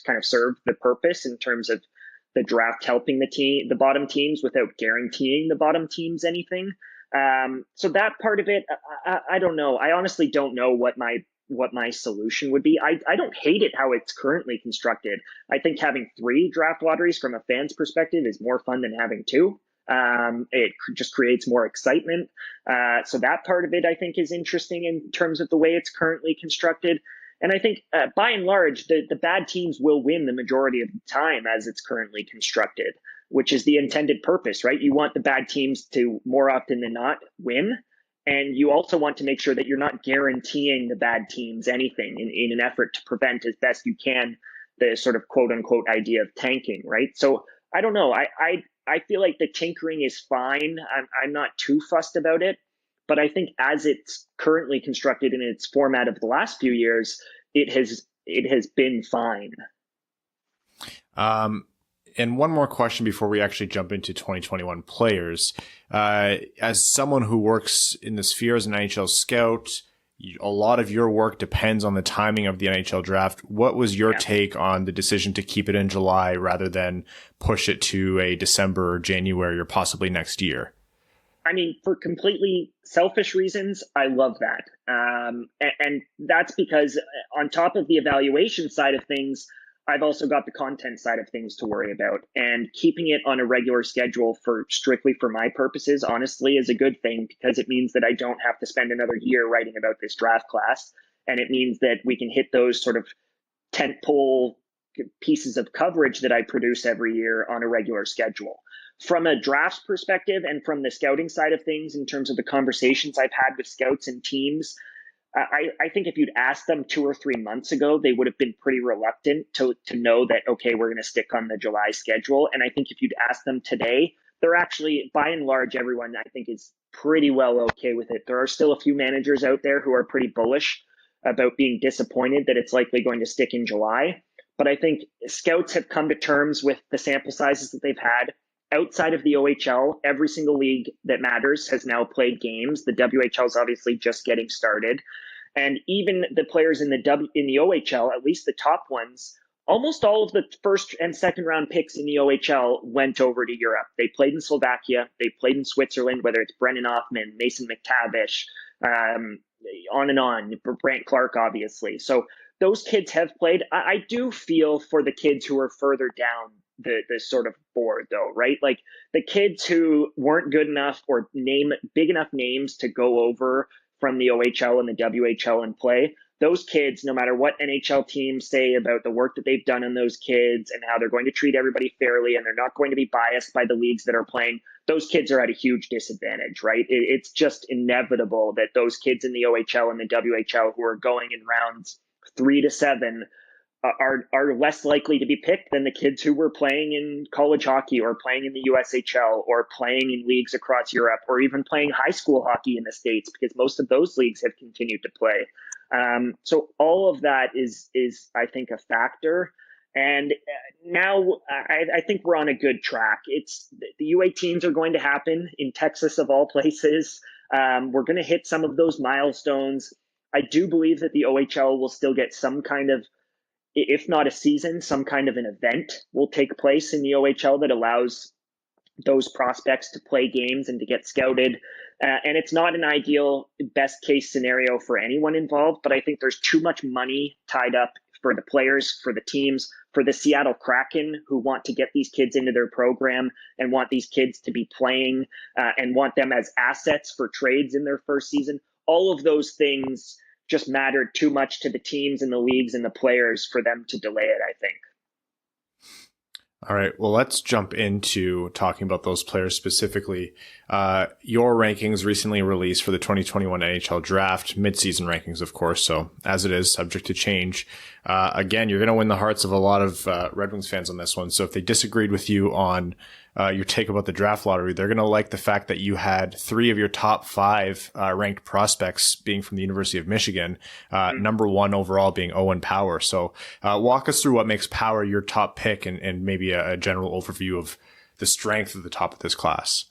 kind of serve the purpose in terms of the draft helping the bottom teams without guaranteeing the bottom teams anything. So that part of it, I don't know. I honestly don't know what my solution would be. I don't hate it how it's currently constructed. I think having 3 draft lotteries from a fan's perspective is more fun than having 2. It just creates more excitement. So that part of it, I think, is interesting in terms of the way it's currently constructed. And I think by and large, the bad teams will win the majority of the time as it's currently constructed, which is the intended purpose, right? You want the bad teams to more often than not win. And you also want to make sure that you're not guaranteeing the bad teams anything in an effort to prevent as best you can the sort of quote unquote idea of tanking, right? So I don't know. I feel like the tinkering is fine. I'm not too fussed about it, but I think as it's currently constructed in its format of the last few years, it has been fine. And one more question before we actually jump into 2021 players. As someone who works in the sphere as an NHL scout, a lot of your work depends on the timing of the NHL draft. What was your take on the decision to keep it in July rather than push it to a December or January or possibly next year? I mean, for completely selfish reasons, I love that. And that's because on top of the evaluation side of things, I've also got the content side of things to worry about, and keeping it on a regular schedule strictly for my purposes, honestly, is a good thing, because it means that I don't have to spend another year writing about this draft class. And it means that we can hit those sort of tentpole pieces of coverage that I produce every year on a regular schedule. From a drafts perspective and from the scouting side of things, in terms of the conversations I've had with scouts and teams, I think if you'd asked them 2 or 3 months ago, they would have been pretty reluctant to know that, okay, we're going to stick on the July schedule. And I think if you'd asked them today, they're actually, by and large, everyone I think is pretty well okay with it. There are still a few managers out there who are pretty bullish about being disappointed that it's likely going to stick in July. But I think scouts have come to terms with the sample sizes that they've had. Outside of the OHL, every single league that matters has now played games. The WHL is obviously just getting started. And even the players in the OHL, at least the top ones, almost all of the first and second round picks in the OHL went over to Europe. They played in Slovakia. They played in Switzerland, whether it's Brennan Othman, Mason McTavish, on and on, Brant Clark, obviously. So those kids have played. I do feel for the kids who are further down the sort of board, though, right? Like the kids who weren't good enough or big enough names to go over from the OHL and the WHL and play. Those kids, no matter what NHL teams say about the work that they've done on those kids and how they're going to treat everybody fairly and they're not going to be biased by the leagues that are playing, those kids are at a huge disadvantage, right? It's just inevitable that those kids in the OHL and the WHL who are going in rounds 3 to 7 are less likely to be picked than the kids who were playing in college hockey or playing in the USHL or playing in leagues across Europe or even playing high school hockey in the States, because most of those leagues have continued to play. So all of that is I think, a factor. And now I think we're on a good track. The U18s are going to happen in Texas, of all places. We're going to hit some of those milestones. I do believe that the OHL will still get some kind of, if not a season, some kind of an event will take place in the OHL that allows those prospects to play games and to get scouted. And it's not an ideal best case scenario for anyone involved, but I think there's too much money tied up for the players, for the teams, for the Seattle Kraken, who want to get these kids into their program and want these kids to be playing and want them as assets for trades in their first season. All of those things just mattered too much to the teams and the leagues and the players for them to delay it, I think. All right, well, let's jump into talking about those players specifically. Your rankings recently released for the 2021 NHL Draft, midseason rankings, of course, so as it is, subject to change. Again, you're going to win the hearts of a lot of Red Wings fans on this one, so if they disagreed with you on your take about the draft lottery, they're going to like the fact that you had 3 of your top 5 ranked prospects being from the University of Michigan, number 1 overall being Owen Power. So walk us through what makes Power your top pick and maybe a general overview of the strength of the top of this class.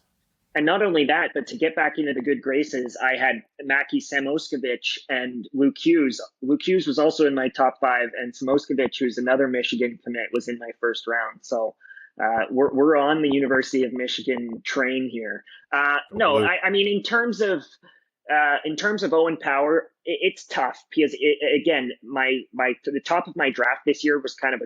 And not only that, but to get back into the good graces, I had Mackie Samoskevich and Luke Hughes. Luke Hughes was also in my top 5, and Samoskevich, who's another Michigan commit, was in my first round. So we're on the University of Michigan train here. No, I mean, in terms of Owen Power, it's tough because again, the top of my draft this year was kind of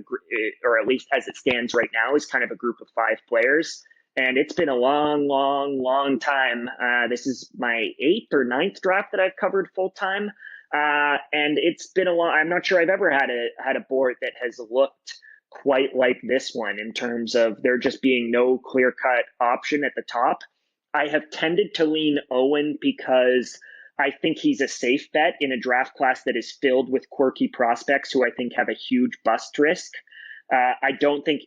or at least as it stands right now, is kind of a group of 5 players. And it's been a long time. This is my 8th or 9th draft that I've covered full time. And it's been I'm not sure I've ever had a board that has looked quite like this one in terms of there just being no clear-cut option at the top. I have tended to lean Owen because I think he's a safe bet in a draft class that is filled with quirky prospects who I think have a huge bust risk. I don't think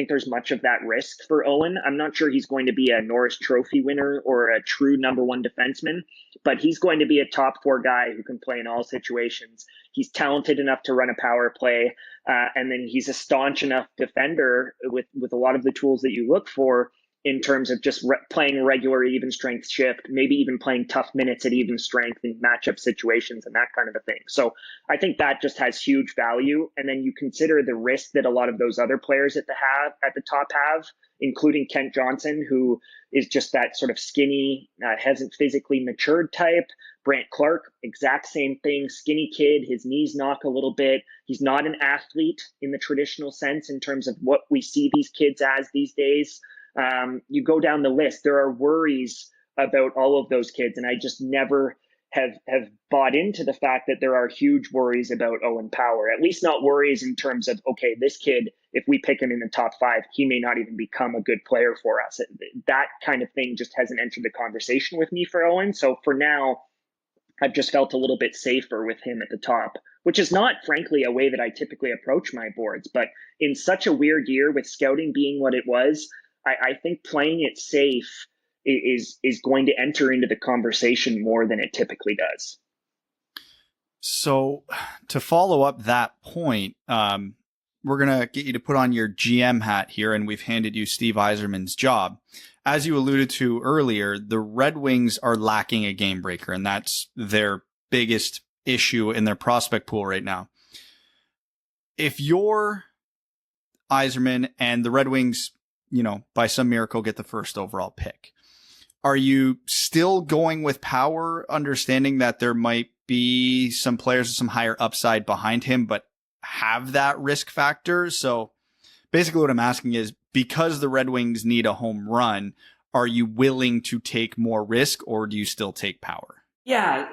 there's much of that risk for Owen. I'm not sure he's going to be a Norris Trophy winner or a true number 1 defenseman, but he's going to be a top 4 guy who can play in all situations. He's talented enough to run a power play, and then he's a staunch enough defender with a lot of the tools that you look for in terms of just playing a regular even strength shift, maybe even playing tough minutes at even strength in matchup situations and that kind of a thing. So I think that just has huge value. And then you consider the risk that a lot of those other players at the top have, including Kent Johnson, who is just that sort of skinny, hasn't physically matured type. Brant Clark, exact same thing, skinny kid, his knees knock a little bit. He's not an athlete in the traditional sense in terms of what we see these kids as these days. You go down the list, there are worries about all of those kids, and I just never have bought into the fact that there are huge worries about Owen Power, at least not worries in terms of, okay, this kid, if we pick him in the top 5, he may not even become a good player for us. That kind of thing just hasn't entered the conversation with me for Owen. So for now, I've just felt a little bit safer with him at the top, which is not, frankly, a way that I typically approach my boards. But in such a weird year with scouting being what it was, I think playing it safe is going to enter into the conversation more than it typically does. So to follow up that point, we're going to get you to put on your GM hat here, and we've handed you Steve Yzerman's job. As you alluded to earlier, the Red Wings are lacking a game breaker, and that's their biggest issue in their prospect pool right now. If you're Yzerman and the Red Wings, by some miracle get the first overall pick, are you still going with Power, understanding that there might be some players with some higher upside behind him, but have that risk factor. So basically what I'm asking is, because the Red Wings need a home run, are you willing to take more risk, or do you still take Power? Yeah.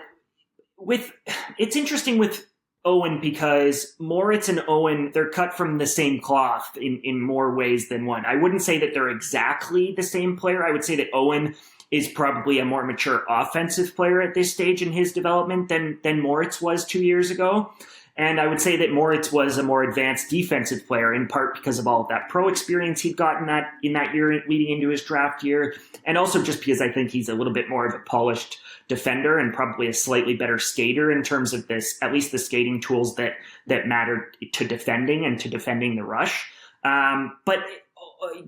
It's interesting with Owen, because Moritz and Owen, they're cut from the same cloth in more ways than one. I wouldn't say that they're exactly the same player. I would say that Owen is probably a more mature offensive player at this stage in his development than Moritz was 2 years ago. And I would say that Moritz was a more advanced defensive player, in part because of all of that pro experience he'd gotten in that year leading into his draft year. And also just because I think he's a little bit more of a polished defender and probably a slightly better skater in terms of at least the skating tools that matter to defending and to defending the rush. But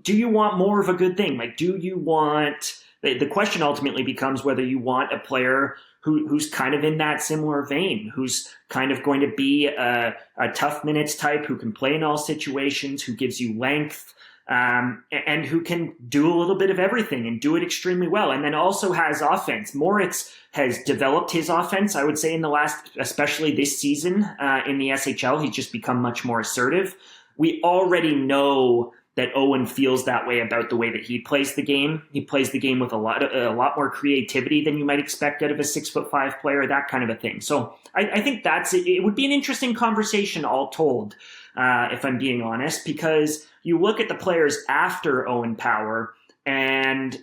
do you want more of a good thing? Like, do you want, the question ultimately becomes whether you want a player who's kind of in that similar vein, who's kind of going to be a tough minutes type, who can play in all situations, who gives you length, and who can do a little bit of everything and do it extremely well. And then also has offense. Moritz has developed his offense, I would say, in the last, especially this season in the SHL. He's just become much more assertive. We already know that Owen feels that way about the way that he plays the game. He plays the game with a lot more creativity than you might expect out of a 6'5" player, that kind of a thing. So I think it would be an interesting conversation all told, if I'm being honest, because you look at the players after Owen Power, and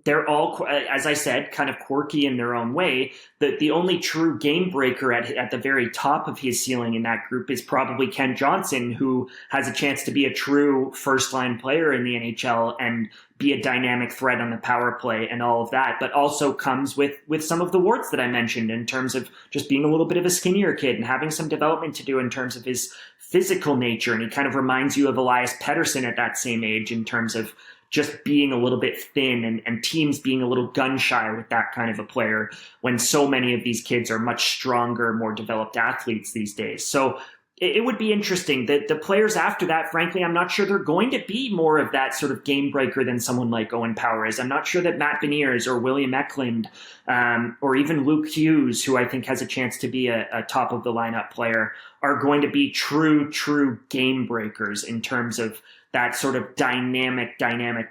they're all, as I said, kind of quirky in their own way. The only true game breaker at the very top of his ceiling in that group is probably Ken Johnson, who has a chance to be a true first-line player in the NHL and be a dynamic threat on the power play and all of that, but also comes with some of the warts that I mentioned in terms of just being a little bit of a skinnier kid and having some development to do in terms of his physical nature. And he kind of reminds you of Elias Pettersson at that same age in terms of just being a little bit thin and teams being a little gun shy with that kind of a player when so many of these kids are much stronger, more developed athletes these days. So it would be interesting that the players after that, frankly, I'm not sure they're going to be more of that sort of game breaker than someone like Owen Power is. I'm not sure that Matt Beniers or William Eklund or even Luke Hughes, who I think has a chance to be a top of the lineup player, are going to be true game breakers in terms of that sort of dynamic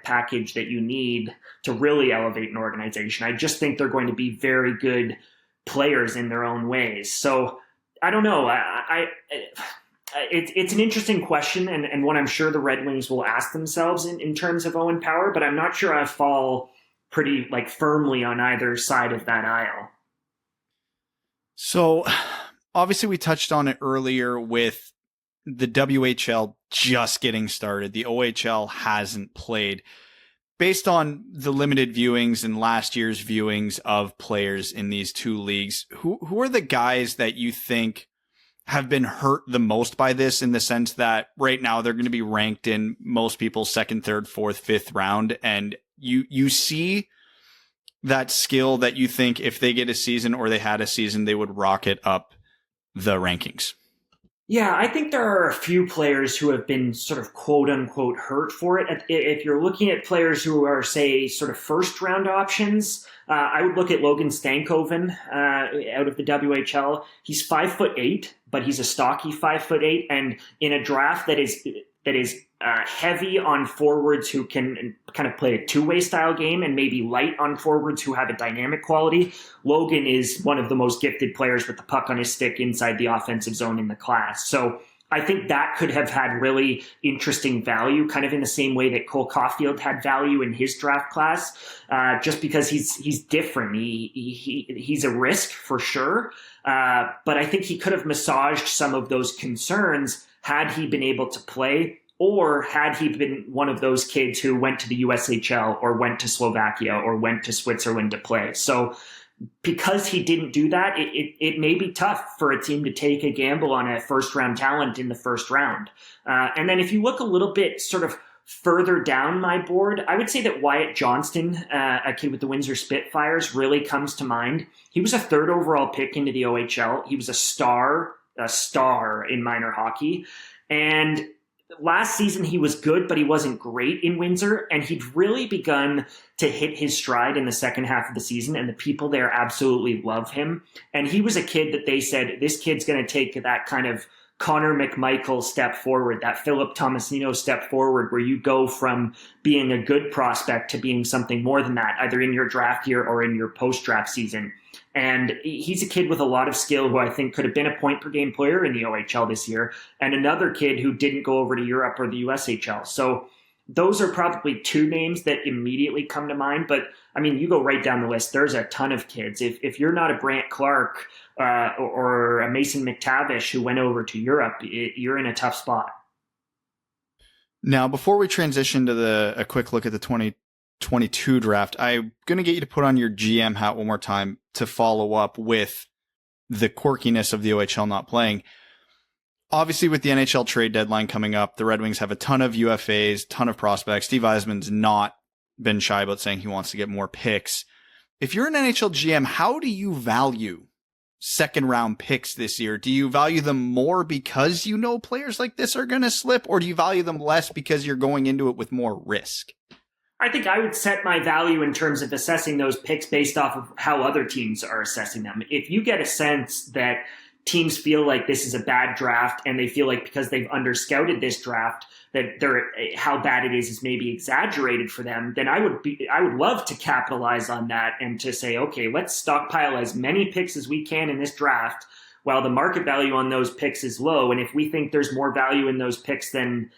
package that you need to really elevate an organization. I just think they're going to be very good players in their own ways. So I don't know. It's an interesting question and one I'm sure the Red Wings will ask themselves in terms of Owen Power, but I'm not sure I fall pretty firmly on either side of that aisle. So obviously we touched on it earlier with the WHL just getting started. The OHL hasn't played. Based on the limited viewings and last year's viewings of players in these two leagues, who are the guys that you think have been hurt the most by this, in the sense that right now they're going to be ranked in most people's second, third, fourth, fifth round, and you see that skill that you think if they get a season or they had a season, they would rocket up the rankings? Yeah, I think there are a few players who have been sort of quote unquote hurt for it. If you're looking at players who are, say, sort of first round options, I would look at Logan Stankoven out of the WHL. He's 5'8", but he's a stocky 5'8", and in a draft that is heavy on forwards who can kind of play a two-way style game and maybe light on forwards who have a dynamic quality, Logan is one of the most gifted players with the puck on his stick inside the offensive zone in the class. So I think that could have had really interesting value, kind of in the same way that Cole Caulfield had value in his draft class, just because he's different. He's a risk for sure, but I think he could have massaged some of those concerns had he been able to play, or had he been one of those kids who went to the USHL or went to Slovakia or went to Switzerland to play. So because he didn't do that, it may be tough for a team to take a gamble on a first-round talent in the first round. And then if you look a little bit sort of further down my board, I would say that Wyatt Johnston, a kid with the Windsor Spitfires, really comes to mind. He was a third overall pick into the OHL. He was a star in minor hockey. And last season he was good, but he wasn't great in Windsor, and he'd really begun to hit his stride in the second half of the season, and the people there absolutely love him. And he was a kid that they said, this kid's going to take that kind of Connor McMichael step forward, that Philip Tomasino step forward, where you go from being a good prospect to being something more than that, either in your draft year or in your post-draft season. And he's a kid with a lot of skill who I think could have been a point-per-game player in the OHL this year, and another kid who didn't go over to Europe or the USHL. So those are probably two names that immediately come to mind. But, I mean, you go right down the list. There's a ton of kids. If you're not a Brant Clark or a Mason McTavish who went over to Europe, you're in a tough spot. Now, before we transition to a quick look at the 2022 draft, I'm going to get you to put on your GM hat one more time to follow up with the quirkiness of the OHL not playing. Obviously, with the NHL trade deadline coming up, the Red Wings have a ton of UFAs, ton of prospects. Steve Yzerman's not been shy about saying he wants to get more picks. If you're an NHL GM, how do you value second round picks this year? Do you value them more because you know players like this are going to slip, or do you value them less because you're going into it with more risk? I think I would set my value in terms of assessing those picks based off of how other teams are assessing them. If you get a sense that teams feel like this is a bad draft and they feel like because they've under-scouted this draft that how bad it is maybe exaggerated for them, then I would love to capitalize on that and to say, okay, let's stockpile as many picks as we can in this draft while the market value on those picks is low. And if we think there's more value in those picks than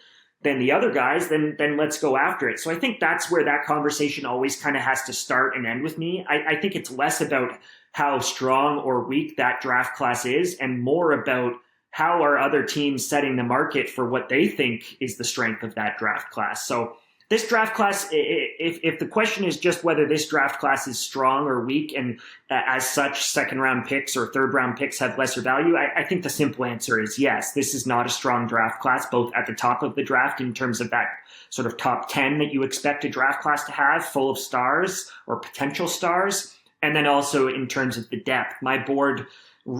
the other guys, then let's go after it. So I think that's where that conversation always kind of has to start and end with me. I think it's less about how strong or weak that draft class is and more about how are other teams setting the market for what they think is the strength of that draft class. So this draft class, if the question is just whether this draft class is strong or weak, and as such, second round picks or third round picks have lesser value, I think the simple answer is yes. This is not a strong draft class, both at the top of the draft in terms of that sort of top 10 that you expect a draft class to have, full of stars or potential stars, and then also in terms of the depth. My board,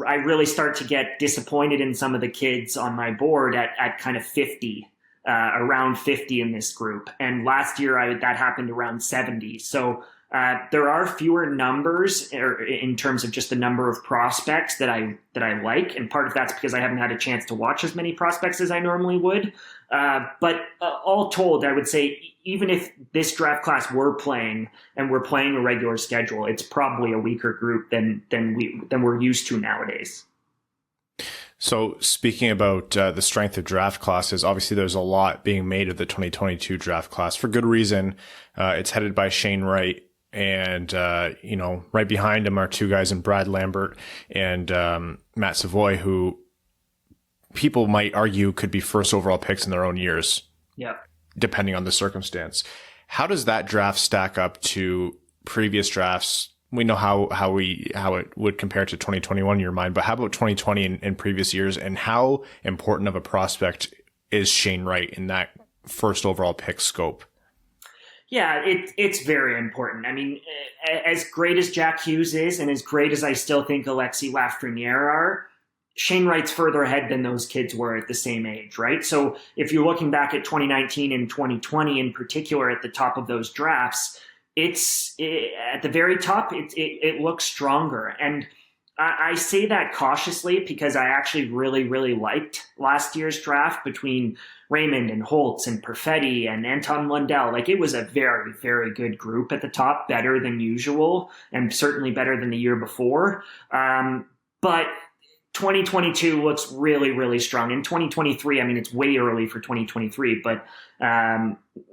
I really start to get disappointed in some of the kids on my board at kind of 50. Around 50 in this group. And last year that happened around 70. So there are fewer numbers in terms of just the number of prospects that I like. And part of that's because I haven't had a chance to watch as many prospects as I normally would. But all told, I would say even if this draft class were playing and we're playing a regular schedule, it's probably a weaker group than we're used to nowadays. So speaking about the strength of draft classes, obviously there's a lot being made of the 2022 draft class for good reason. It's headed by Shane Wright, and right behind him are two guys in Brad Lambert and Matt Savoy, who people might argue could be first overall picks in their own years. Yeah, depending on the circumstance. How does that draft stack up to previous drafts? We know how it would compare to 2021 in your mind, but how about 2020 in previous years, and how important of a prospect is Shane Wright in that first overall pick scope? Yeah, it's very important. I mean, as great as Jack Hughes is, and as great as I still think Alexis Lafreniere are, Shane Wright's further ahead than those kids were at the same age, right? So if you're looking back at 2019 and 2020 in particular at the top of those drafts, it's at the very top, it looks stronger. And I say that cautiously because I actually really, really liked last year's draft between Raymond and Holtz and Perfetti and Anton Lundell. Like, it was a very, very good group at the top, better than usual, and certainly better than the year before. But 2022 looks really, really strong. In 2023, I mean, it's way early for 2023, but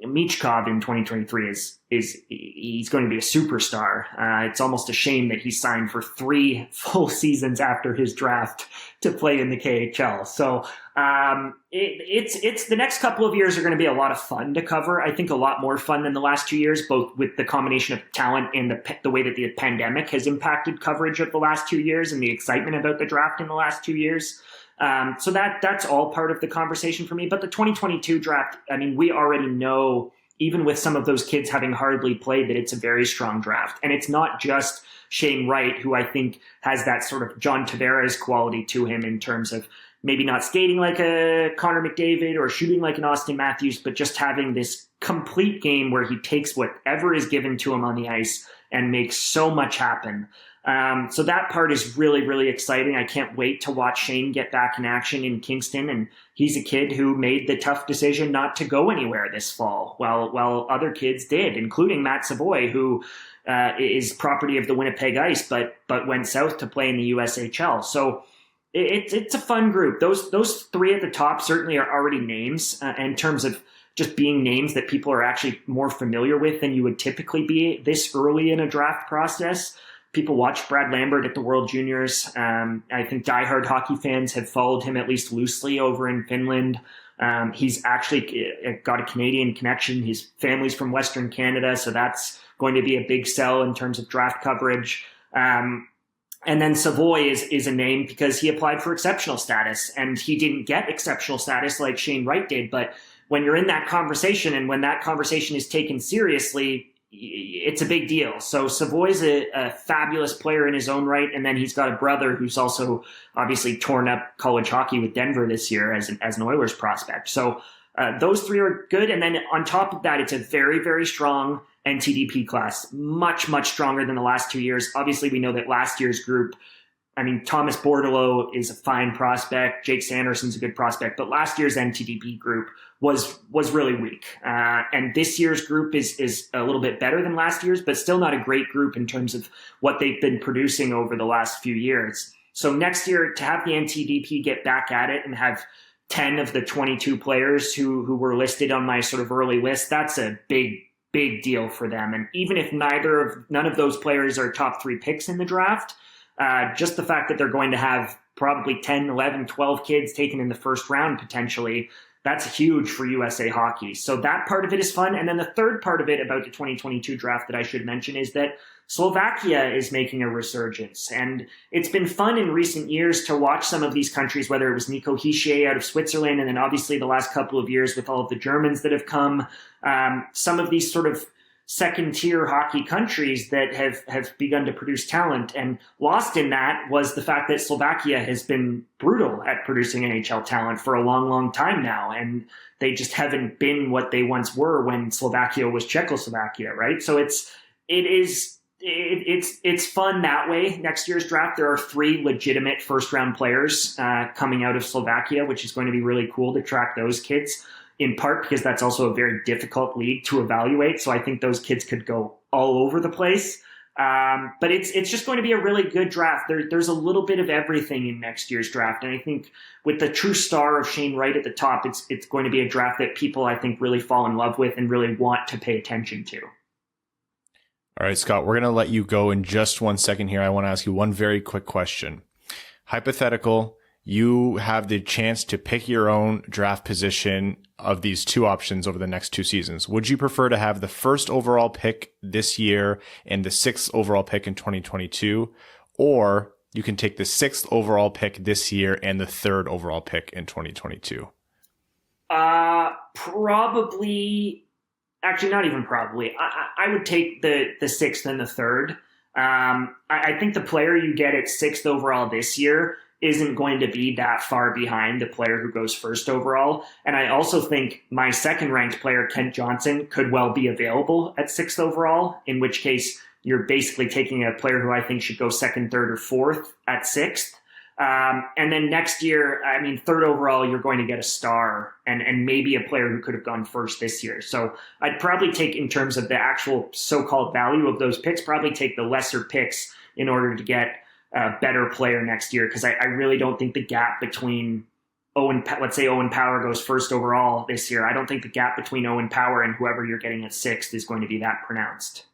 Michkov in 2023 he's going to be a superstar. It's almost a shame that he signed for 3 full seasons after his draft to play in the KHL. So it's the next couple of years are going to be a lot of fun to cover. I think a lot more fun than the last 2 years, both with the combination of talent and the way that the pandemic has impacted coverage of the last 2 years and the excitement about the draft in the last 2 years. So that's all part of the conversation for me. But the 2022 draft, I mean, we already know, even with some of those kids having hardly played, that it's a very strong draft. And it's not just Shane Wright, who I think has that sort of John Tavares quality to him in terms of maybe not skating like a Connor McDavid or shooting like an Austin Matthews, but just having this complete game where he takes whatever is given to him on the ice and makes so much happen. So that part is really, really exciting. I can't wait to watch Shane get back in action in Kingston. And he's a kid who made the tough decision not to go anywhere this fall, while other kids did, including Matt Savoy, who is property of the Winnipeg Ice, but went south to play in the USHL. So it's a fun group. Those three at the top certainly are already names in terms of just being names that people are actually more familiar with than you would typically be this early in a draft process. People watch Brad Lambert at the World Juniors. I think diehard hockey fans have followed him at least loosely over in Finland. He's actually got a Canadian connection. His family's from Western Canada, so that's going to be a big sell in terms of draft coverage. And then Savoy is a name because he applied for exceptional status, and he didn't get exceptional status like Shane Wright did. But when you're in that conversation and when that conversation is taken seriously, it's a big deal. So Savoy's a fabulous player in his own right. And then he's got a brother who's also obviously torn up college hockey with Denver this year as an Oilers prospect. So those three are good. And then on top of that, it's a very, very strong NTDP class, much, much stronger than the last 2 years. Obviously, we know that last year's group, I mean, Thomas Bordelot is a fine prospect. Jake Sanderson's a good prospect, but last year's NTDP group was really weak. And this year's group is a little bit better than last year's, but still not a great group in terms of what they've been producing over the last few years. So next year, to have the NTDP get back at it and have 10 of the 22 players who were listed on my sort of early list, that's a big deal for them. And even if none of those players are top 3 picks in the draft, just the fact that they're going to have probably 10, 11, 12 kids taken in the first round potentially, that's huge for USA Hockey. So that part of it is fun. And then the third part of it about the 2022 draft that I should mention is that Slovakia is making a resurgence. And it's been fun in recent years to watch some of these countries, whether it was Nico Hischier out of Switzerland, and then obviously the last couple of years with all of the Germans that have come, some of these sort of second-tier hockey countries that have begun to produce talent. And lost in that was the fact that Slovakia has been brutal at producing NHL talent for a long, long time now. And they just haven't been what they once were when Slovakia was Czechoslovakia, right? So it's fun that way. Next year's draft, there are 3 legitimate first-round players coming out of Slovakia, which is going to be really cool to track those kids, in part because that's also a very difficult league to evaluate. So I think those kids could go all over the place. But it's just going to be a really good draft. There's a little bit of everything in next year's draft. And I think with the true star of Shane Wright at the top, it's going to be a draft that people, I think, really fall in love with and really want to pay attention to. All right, Scott, we're going to let you go in just 1 second here. I want to ask you one very quick question. Hypothetical, you have the chance to pick your own draft position of these 2 options over the next 2 seasons. Would you prefer to have the 1st overall pick this year and the 6th overall pick in 2022? Or you can take the 6th overall pick this year and the 3rd overall pick in 2022? Probably, actually not even probably. I would take the 6th and the 3rd. I think the player you get at 6th overall this year isn't going to be that far behind the player who goes 1st overall. And I also think my 2nd ranked player, Kent Johnson, could well be available at 6th overall, in which case you're basically taking a player who I think should go 2nd, 3rd, or 4th at 6th. And then next year, I mean, 3rd overall, you're going to get a star and maybe a player who could have gone 1st this year. So I'd probably take, in terms of the actual so-called value of those picks, probably take the lesser picks in order to get a better player next year. Because I really don't think the gap between let's say Owen Power goes 1st overall this year. I don't think the gap between Owen Power and whoever you're getting at 6th is going to be that pronounced.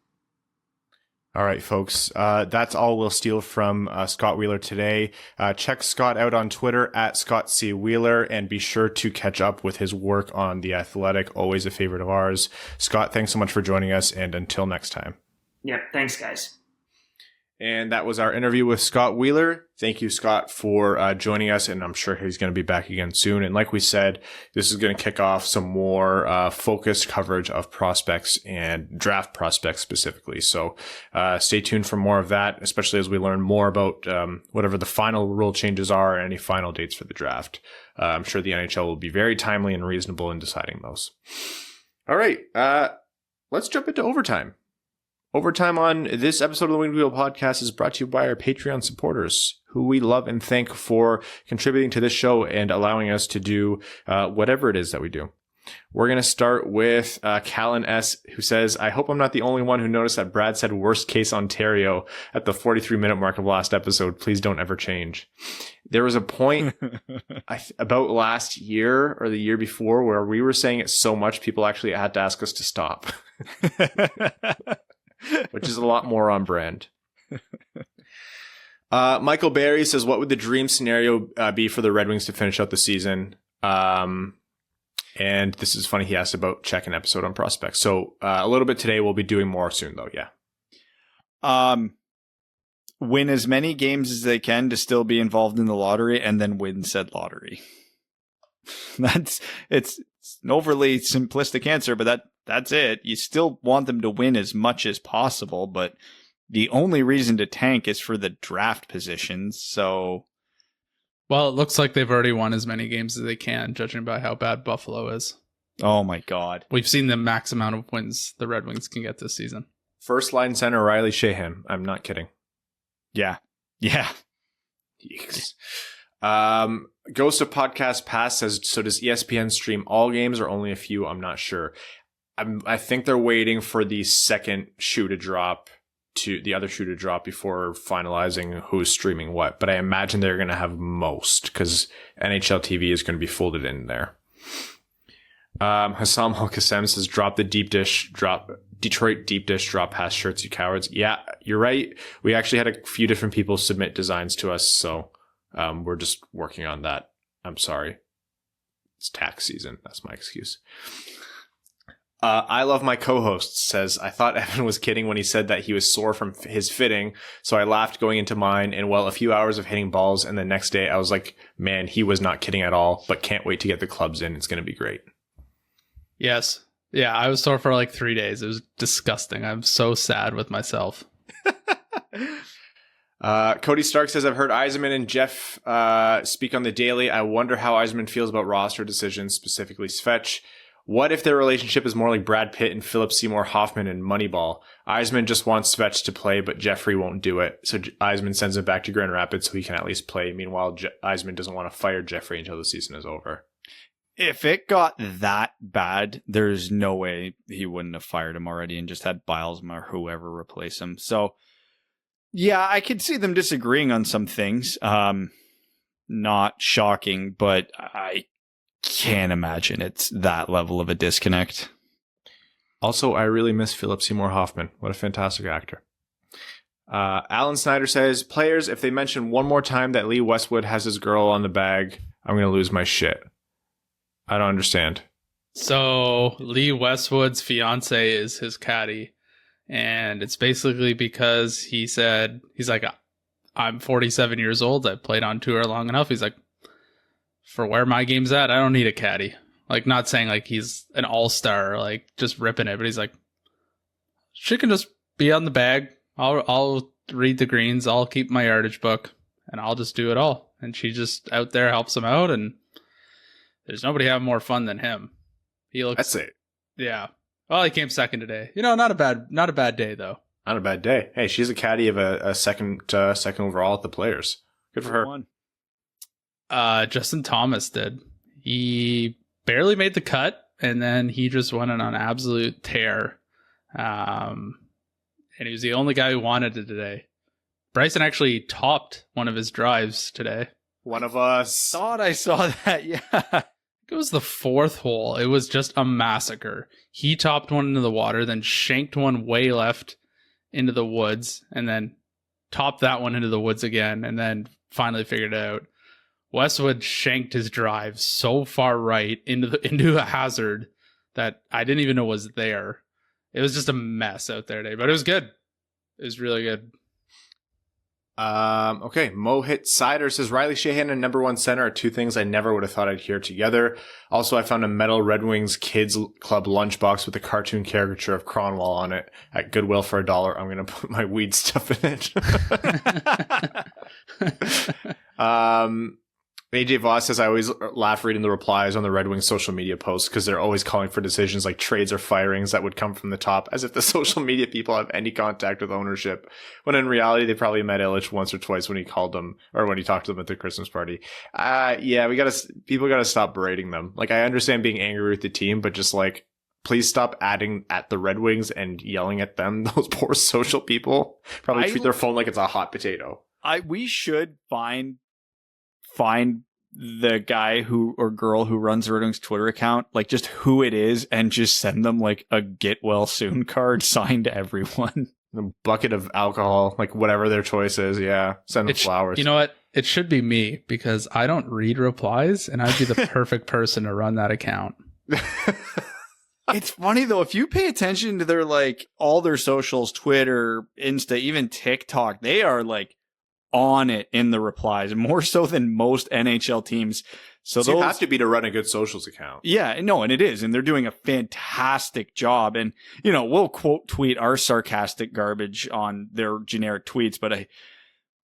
All right, folks. That's all we'll steal from Scott Wheeler today. Check Scott out on Twitter at Scott C. Wheeler, and be sure to catch up with his work on The Athletic, always a favorite of ours. Scott, thanks so much for joining us, and until next time. Yep, thanks, guys. And that was our interview with Scott Wheeler. Thank you, Scott, for joining us, and I'm sure he's going to be back again soon. And like we said, this is going to kick off some more focused coverage of prospects and draft prospects specifically. So stay tuned for more of that, especially as we learn more about whatever the final rule changes are and any final dates for the draft. I'm sure the NHL will be very timely and reasonable in deciding those. All right, let's jump into overtime. Overtime on this episode of the Winged Wheel Podcast is brought to you by our Patreon supporters, who we love and thank for contributing to this show and allowing us to do whatever it is that we do. We're going to start with Callan S., who says, I hope I'm not the only one who noticed that Brad said worst case Ontario at the 43-minute mark of last episode. Please don't ever change. There was a point about last year or the year before where we were saying it so much people actually had to ask us to stop. Which is a lot more on brand. Michael Barry says, what would the dream scenario be for the Red Wings to finish out the season? And this is funny. He asked about check an episode on prospects. So a little bit today. We'll be doing more soon, though. Yeah. Win as many games as they can to still be involved in the lottery, and then win said lottery. It's an overly simplistic answer, but that's it. You still want them to win as much as possible, but the only reason to tank is for the draft positions. So, well, it looks like they've already won as many games as they can, judging by how bad Buffalo is. Oh my God. We've seen the max amount of wins the Red Wings can get this season. First line center, Riley Shahan. I'm not kidding. Yeah. Yeah. Yeeks. Ghost of Podcast Pass says, so does ESPN stream all games or only a few? I'm not sure. I think they're waiting for the second shoe to drop the other shoe to drop before finalizing who's streaming what. But I imagine they're going to have most because NHL TV is going to be folded in there. Hassam Al-Qassem says, drop Detroit deep dish drop pass shirts, you cowards. Yeah, you're right. We actually had a few different people submit designs to us. So we're just working on that. I'm sorry. It's tax season. That's my excuse. I love my co-host says, I thought Evan was kidding when he said that he was sore from his fitting. So I laughed going into mine, and well, a few hours of hitting balls. And the next day I was like, man, he was not kidding at all, but can't wait to get the clubs in. It's going to be great. Yes. Yeah. I was sore for like 3 days. It was disgusting. I'm so sad with myself. Cody Stark says, I've heard Yzerman and Jeff speak on the daily. I wonder how Yzerman feels about roster decisions, specifically Svech. What if their relationship is more like Brad Pitt and Philip Seymour Hoffman in Moneyball? Yzerman just wants Svech to play, but Jeffrey won't do it. So Yzerman sends him back to Grand Rapids so he can at least play. Meanwhile, Yzerman doesn't want to fire Jeffrey until the season is over. If it got that bad, there's no way he wouldn't have fired him already and just had Bilesma or whoever replace him. So, yeah, I could see them disagreeing on some things. Not shocking, but I can't imagine it's that level of a disconnect. Also, I really miss Philip Seymour Hoffman. What a fantastic actor. Alan Snyder says, players, if they mention one more time that Lee Westwood has his girl on the bag, I'm going to lose my shit. I don't understand. So Lee Westwood's fiance is his caddy. And it's basically because he said, he's like, I'm 47 years old. I've played on tour long enough. He's like, for where my game's at, I don't need a caddy. Like, not saying like he's an all-star, like just ripping it, but he's like, she can just be on the bag. I'll read the greens. I'll keep my yardage book and I'll just do it all. And she just out there helps him out. And there's nobody having more fun than him. He looks. That's it. Yeah. Well, he came second today. You know, not a bad day though. Not a bad day. Hey, she's a caddy of a second overall at the Players. Good for her. Justin Thomas did. He barely made the cut, and then he just went on an absolute tear. And he was the only guy who wanted it today. Bryson actually topped one of his drives today. One of us. Thought I saw that, yeah. It was the fourth hole. It was just a massacre. He topped one into the water, then shanked one way left into the woods, and then topped that one into the woods again, and then finally figured it out. Westwood shanked his drive so far right into a hazard that I didn't even know was there. It was just a mess out there today, but it was good. It was really good. Okay, Mohit Sider says Riley Sheahan and number one center are two things I never would have thought I'd hear together. Also, I found a metal Red Wings Kids Club lunchbox with a cartoon caricature of Cronwall on it at Goodwill for $1. I'm going to put my weed stuff in it. AJ Voss says, I always laugh reading the replies on the Red Wings social media posts because they're always calling for decisions like trades or firings that would come from the top, as if the social media people have any contact with ownership, when in reality they probably met Illich once or twice when he called them or when he talked to them at the Christmas party. Yeah, people gotta stop berating them. Like, I understand being angry with the team, but just like, please stop adding at the Red Wings and yelling at them. Those poor social people probably treat their phone like it's a hot potato. We should find the guy who or girl who runs the Red Wings Twitter account, like just who it is, and just send them like a get well soon card signed to everyone. A bucket of alcohol, like whatever their choice is. Yeah. Send them flowers. You know what? It should be me because I don't read replies and I'd be the perfect person to run that account. It's funny though, if you pay attention to their like all their socials, Twitter, Insta, even TikTok, they are like on it in the replies, more so than most NHL teams. So you have to be to run a good socials account. Yeah, no, and it is. And they're doing a fantastic job. And, you know, we'll quote tweet our sarcastic garbage on their generic tweets, but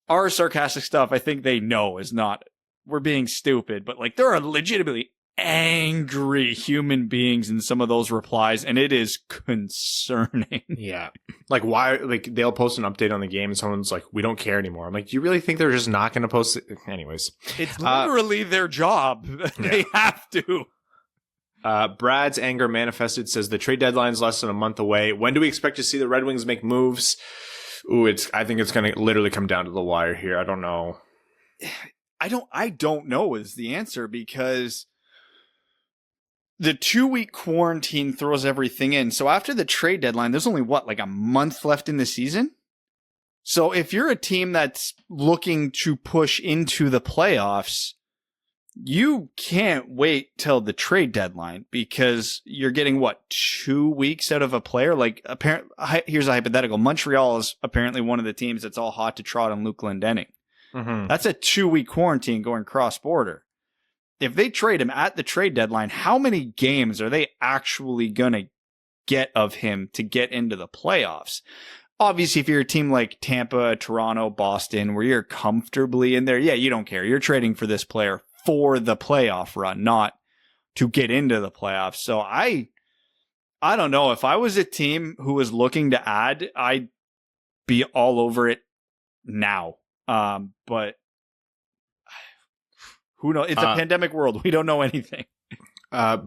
our sarcastic stuff, I think they know is not, we're being stupid, but like there are legitimately angry human beings in some of those replies, and it is concerning. Yeah. Like, why, like, they'll post an update on the game and someone's like, we don't care anymore. I'm like, do you really think they're just not going to post it? Anyways. It's literally their job. They have to. Brad's anger manifested says the trade deadline is less than a month away. When do we expect to see the Red Wings make moves? Ooh, I think it's going to literally come down to the wire here. I don't know. I don't know is the answer, because the 2-week quarantine throws everything in. So after the trade deadline, there's only like a month left in the season. So if you're a team that's looking to push into the playoffs, you can't wait till the trade deadline, because you're getting 2 weeks out of a player. Like, here's a hypothetical. Montreal is apparently one of the teams that's all hot to trot on Luke Glendening. Mm-hmm. That's a 2-week quarantine going cross border. If they trade him at the trade deadline, how many games are they actually going to get of him to get into the playoffs? Obviously, if you're a team like Tampa, Toronto, Boston, where you're comfortably in there, yeah, you don't care. You're trading for this player for the playoff run, not to get into the playoffs. So I don't know. If I was a team who was looking to add, I'd be all over it now. But who knows? It's a pandemic world. We don't know anything.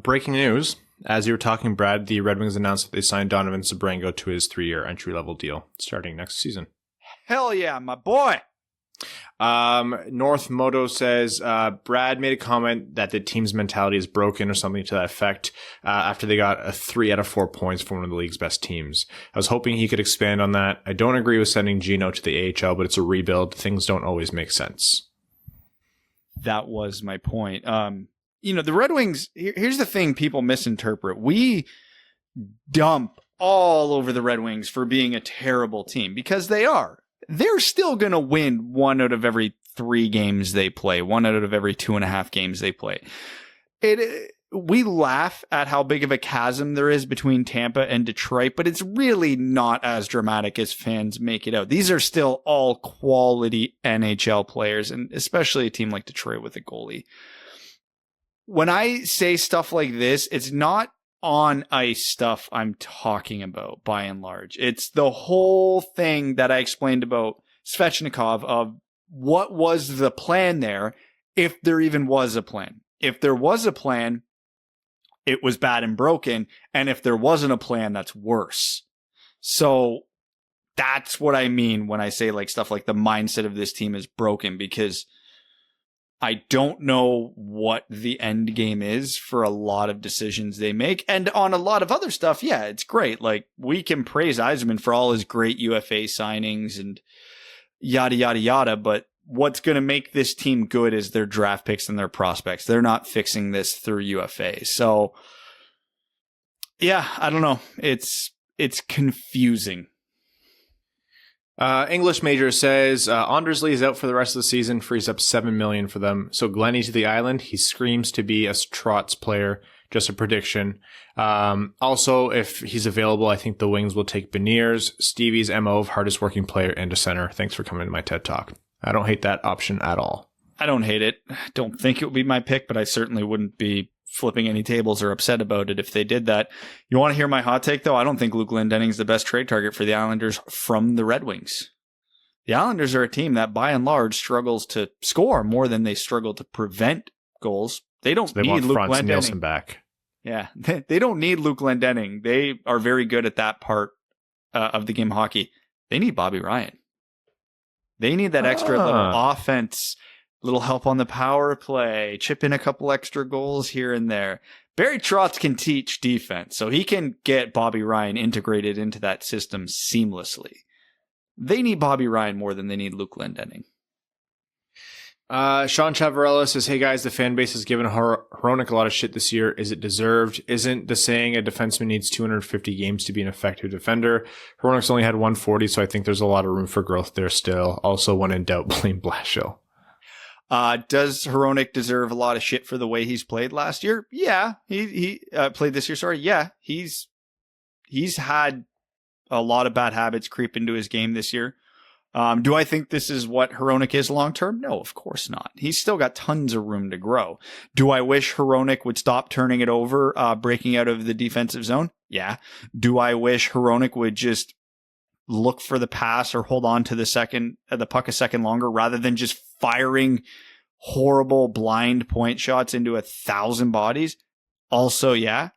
Breaking news. As you were talking, Brad, the Red Wings announced that they signed Donovan Sabrango to his 3-year entry-level deal starting next season. Hell yeah, my boy. North Moto says, Brad made a comment that the team's mentality is broken or something to that effect after they got a 3 out of 4 points from one of the league's best teams. I was hoping he could expand on that. I don't agree with sending Gino to the AHL, but it's a rebuild. Things don't always make sense. That was my point. The Red Wings, here's the thing people misinterpret. We dump all over the Red Wings for being a terrible team, because they are. They're still going to win 1 out of every 3 games they play, 1 out of every 2.5 games they play. We laugh at how big of a chasm there is between Tampa and Detroit, but it's really not as dramatic as fans make it out. These are still all quality NHL players, and especially a team like Detroit with a goalie. When I say stuff like this, it's not on ice stuff I'm talking about, by and large. It's the whole thing that I explained about Svechnikov, of what was the plan there, if there even was a plan. If there was a plan, it was bad and broken. And if there wasn't a plan, that's worse. So that's what I mean when I say like stuff like the mindset of this team is broken, because I don't know what the end game is for a lot of decisions they make. And on a lot of other stuff, yeah, it's great. Like, we can praise Yzerman for all his great UFA signings and yada, yada, yada. But what's going to make this team good is their draft picks and their prospects. They're not fixing this through UFA. So, yeah, I don't know. It's confusing. English Major says Anders Lee is out for the rest of the season, frees up $7 million for them. So Glennie to the island. He screams to be a Trotz player. Just a prediction. Also, if he's available, I think the Wings will take Beniers, Stevie's MO of hardest working player and a center. Thanks for coming to my TED Talk. I don't hate that option at all. I don't hate it. I don't think it would be my pick, but I certainly wouldn't be flipping any tables or upset about it if they did that. You want to hear my hot take, though? I don't think Luke Glendenning's the best trade target for the Islanders from the Red Wings. The Islanders are a team that, by and large, struggles to score more than they struggle to prevent goals. They don't need Luke Glendening. Nielsen back. Yeah, they don't need Luke Glendening. They are very good at that part of the game of hockey. They need Bobby Ryan. They need that extra little offense, little help on the power play, chip in a couple extra goals here and there. Barry Trotz can teach defense, so he can get Bobby Ryan integrated into that system seamlessly. They need Bobby Ryan more than they need Luke Glendening. Sean Chavarella says, hey guys, the fan base has given Hronek a lot of shit this year. Is it deserved? Isn't the saying a defenseman needs 250 games to be an effective defender? Hronek's only had 140, so I think there's a lot of room for growth there still. Also, when in doubt, blame Blashill. Does Hronek deserve a lot of shit for the way he's played last year? Yeah. He played this year, sorry. Yeah. He's had a lot of bad habits creep into his game this year. Do I think this is what Hronek is long term? No, of course not. He's still got tons of room to grow. Do I wish Hronek would stop turning it over, breaking out of the defensive zone? Yeah. Do I wish Hronek would just look for the pass or hold on to the puck a second longer rather than just firing horrible blind point shots into 1,000 bodies? Also, yeah.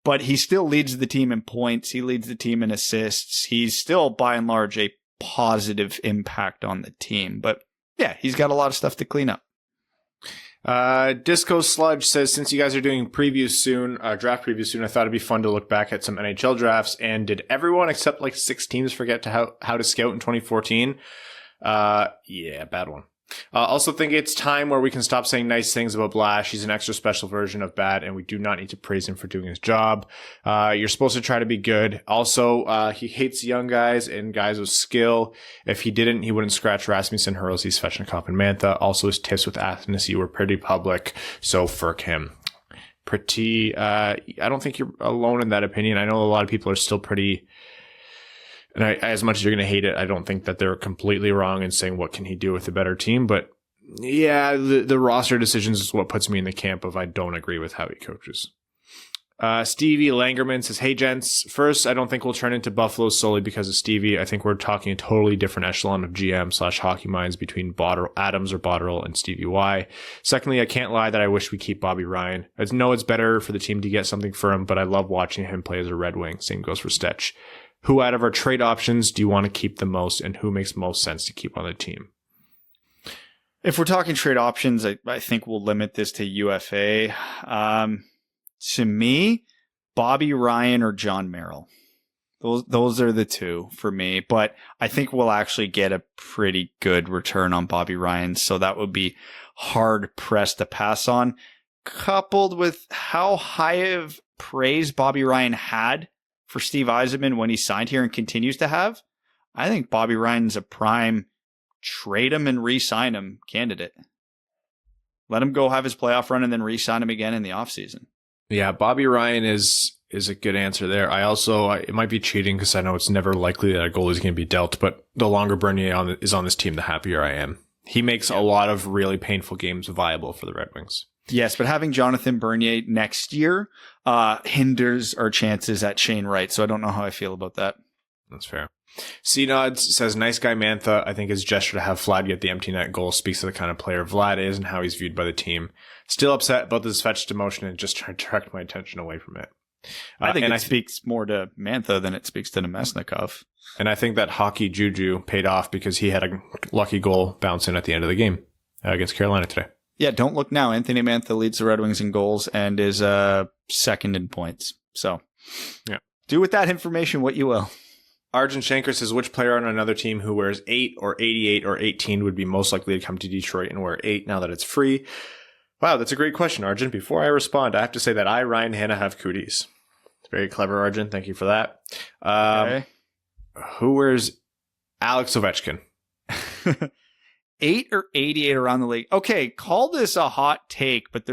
But he still leads the team in points. He leads the team in assists. He's still, by and large, a positive impact on the team. But yeah, he's got a lot of stuff to clean up. Disco Sludge says, since you guys are doing previews soon, draft previews soon, I thought it'd be fun to look back at some NHL drafts. And did everyone except like 6 teams forget to how to scout in 2014? Yeah, bad one. Also think it's time where we can stop saying nice things about Blash. He's an extra special version of bad, and we do not need to praise him for doing his job. You're supposed to try to be good. Also, he hates young guys and guys with skill. If he didn't, he wouldn't scratch Rasmussen, Hurlsey, Svechnikov, and Mantha. Also, his tips with Athanasi were pretty public, so firk him. I don't think you're alone in that opinion. I know a lot of people are still pretty... And as much as you're going to hate it, I don't think that they're completely wrong in saying what can he do with a better team. But yeah, the roster decisions is what puts me in the camp of I don't agree with how he coaches. Stevie Langerman says, hey gents, first, I don't think we'll turn into Buffalo solely because of Stevie. I think we're talking a totally different echelon of GM/hockey minds between Adams or Botterill and Stevie Y. Secondly, I can't lie that I wish we keep Bobby Ryan. I know it's better for the team to get something for him, but I love watching him play as a Red Wing. Same goes for Stetch. Who out of our trade options do you want to keep the most, and who makes most sense to keep on the team? If we're talking trade options, I think we'll limit this to UFA. To me, Bobby Ryan or John Merrill. Those are the two for me, but I think we'll actually get a pretty good return on Bobby Ryan, so that would be hard pressed to pass on. Coupled with how high of praise Bobby Ryan had for Steve Yzerman when he signed here and continues to have, I think Bobby Ryan's a prime trade him and re-sign him candidate. Let him go have his playoff run and then re-sign him again in the offseason. Yeah, Bobby Ryan is a good answer there. It might be cheating because I know it's never likely that a goalie is going to be dealt, but the longer Bernier is on this team, the happier I am. He makes a lot of really painful games viable for the Red Wings. Yes, but having Jonathan Bernier next year hinders our chances at Shane Wright, so I don't know how I feel about that. That's fair. C-Nods says, nice guy Mantha. I think his gesture to have Vlad get the empty net goal speaks to the kind of player Vlad is and how he's viewed by the team. Still upset about this Svech demotion and just trying to direct my attention away from it. I think it speaks more to Mantha than it speaks to Nemesnikov. And I think that hockey juju paid off because he had a lucky goal bounce in at the end of the game against Carolina today. Yeah, don't look now. Anthony Mantha leads the Red Wings in goals and is second in points. So, yeah, do with that information what you will. Arjun Shankar says, which player on another team who wears 8 or 88 or 18 would be most likely to come to Detroit and wear 8 now that it's free? Wow, that's a great question, Arjun. Before I respond, I have to say that I, Ryan Hanna, have cooties. It's very clever, Arjun. Thank you for that. Okay. Who wears Alex Ovechkin. 8 or 88 around the league. Okay, call this a hot take, but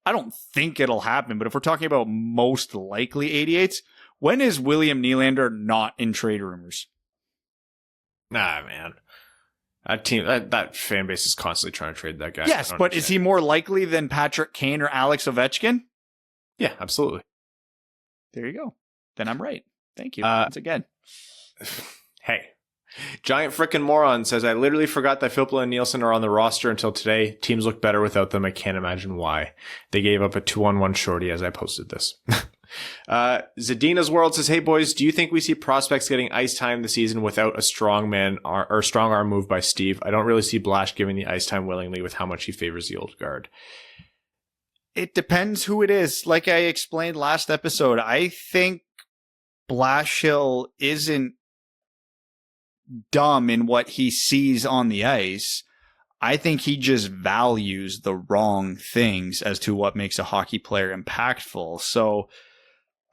I don't think it'll happen. But if we're talking about most likely 88s, when is William Nylander not in trade rumors? Nah, man. That fan base is constantly trying to trade that guy. Yes, but is he more likely than Patrick Kane or Alex Ovechkin? Yeah, absolutely. There you go. Then I'm right. Thank you once again. Hey. Giant Frickin' Moron says, I literally forgot that Filppula and Nielsen are on the roster until today. Teams look better without them. I can't imagine why. They gave up a 2-on-1 shorty as I posted this. Zadina's World says, hey boys, do you think we see prospects getting ice time this season without a strong arm move by Steve? I don't really see Blash giving the ice time willingly with how much he favors the old guard. It depends who it is. Like I explained last episode, I think Blashill isn't dumb in what he sees on the ice. I think he just values the wrong things as to what makes a hockey player impactful. So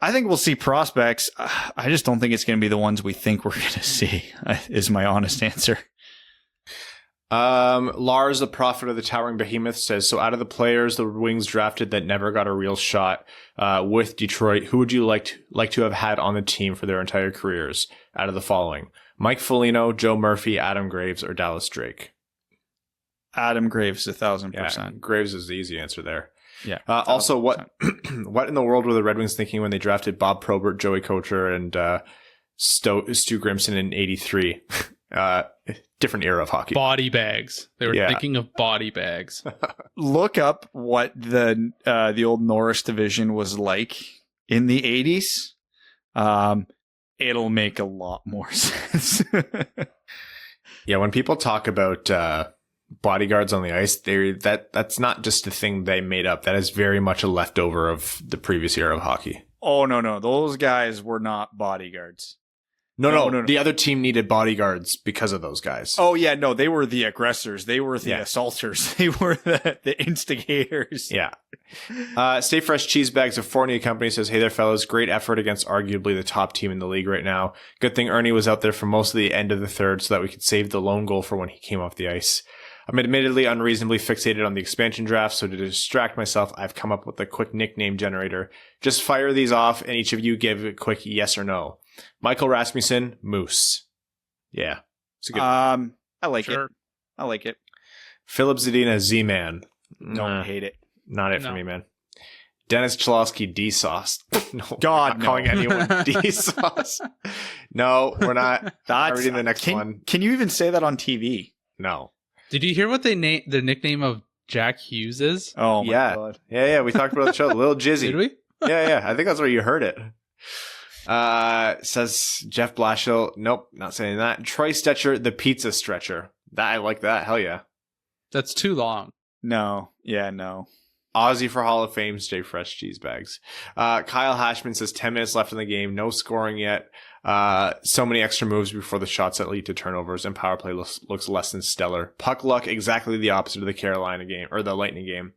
I think we'll see prospects. I just don't think it's going to be the ones we think we're going to see, is my honest answer. Lars, the prophet of the towering behemoth, says, so out of the players the Wings drafted that never got a real shot with Detroit, who would you like to have had on the team for their entire careers out of the following? Mike Foligno, Joe Murphy, Adam Graves, or Dallas Drake? Adam Graves, 1,000%. Yeah, Graves is the easy answer there. Yeah. Also, what in the world were the Red Wings thinking when they drafted Bob Probert, Joey Kocher, and Stu Grimson in '83? Different era of hockey. Body bags. They were thinking of body bags. Look up what the old Norris division was like in the 80s. It'll make a lot more sense. Yeah, when people talk about bodyguards on the ice, that's not just a thing they made up. That is very much a leftover of the previous era of hockey. Oh, no. Those guys were not bodyguards. No. The other team needed bodyguards because of those guys. Oh, yeah, no. They were the aggressors. They were the assaulters. They were the instigators. Yeah. Stay Fresh Cheese Bags of Fournier Company says, hey there, fellas. Great effort against arguably the top team in the league right now. Good thing Ernie was out there for most of the end of the third so that we could save the lone goal for when he came off the ice. I'm admittedly unreasonably fixated on the expansion draft, so to distract myself, I've come up with a quick nickname generator. Just fire these off, and each of you give a quick yes or no. Michael Rasmussen, Moose. Yeah. It's a good one. I like it. I like it. Philip Zadina, Z-Man. Don't hate it. Not it for me, man. Dennis Cholowski, D-Sauce. No, God, we're not calling anyone D-Sauce. No, we're not. I'm reading the next one. Can you even say that on TV? No. Did you hear what the nickname of Jack Hughes is? Oh, my God. Yeah. We talked about the show. Lil Jizzy. Did we? Yeah. I think that's where you heard it. Says Jeff Blashill. Nope, not saying that. Troy Stetcher, the pizza stretcher. I like that. Hell yeah. That's too long. No. Yeah, no. Aussie for Hall of Fame, Stay Fresh Cheese Bags. Kyle Hashman says 10 minutes left in the game. No scoring yet. So many extra moves before the shots that lead to turnovers, and power play looks less than stellar. Puck luck, exactly the opposite of the Carolina game, or the Lightning game.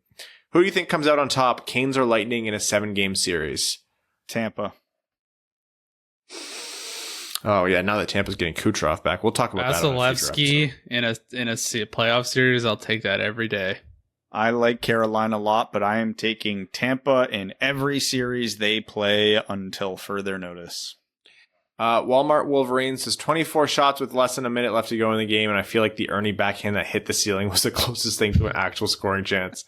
Who do you think comes out on top, Canes or Lightning, in a 7-game series? Tampa. Oh, yeah, now that Tampa's getting Kucherov back, we'll talk about that. Vasilevsky in a playoff series, I'll take that every day. I like Carolina a lot, but I am taking Tampa in every series they play until further notice. Walmart Wolverine says 24 shots with less than a minute left to go in the game, and I feel like the Ernie backhand that hit the ceiling was the closest thing to an actual scoring chance.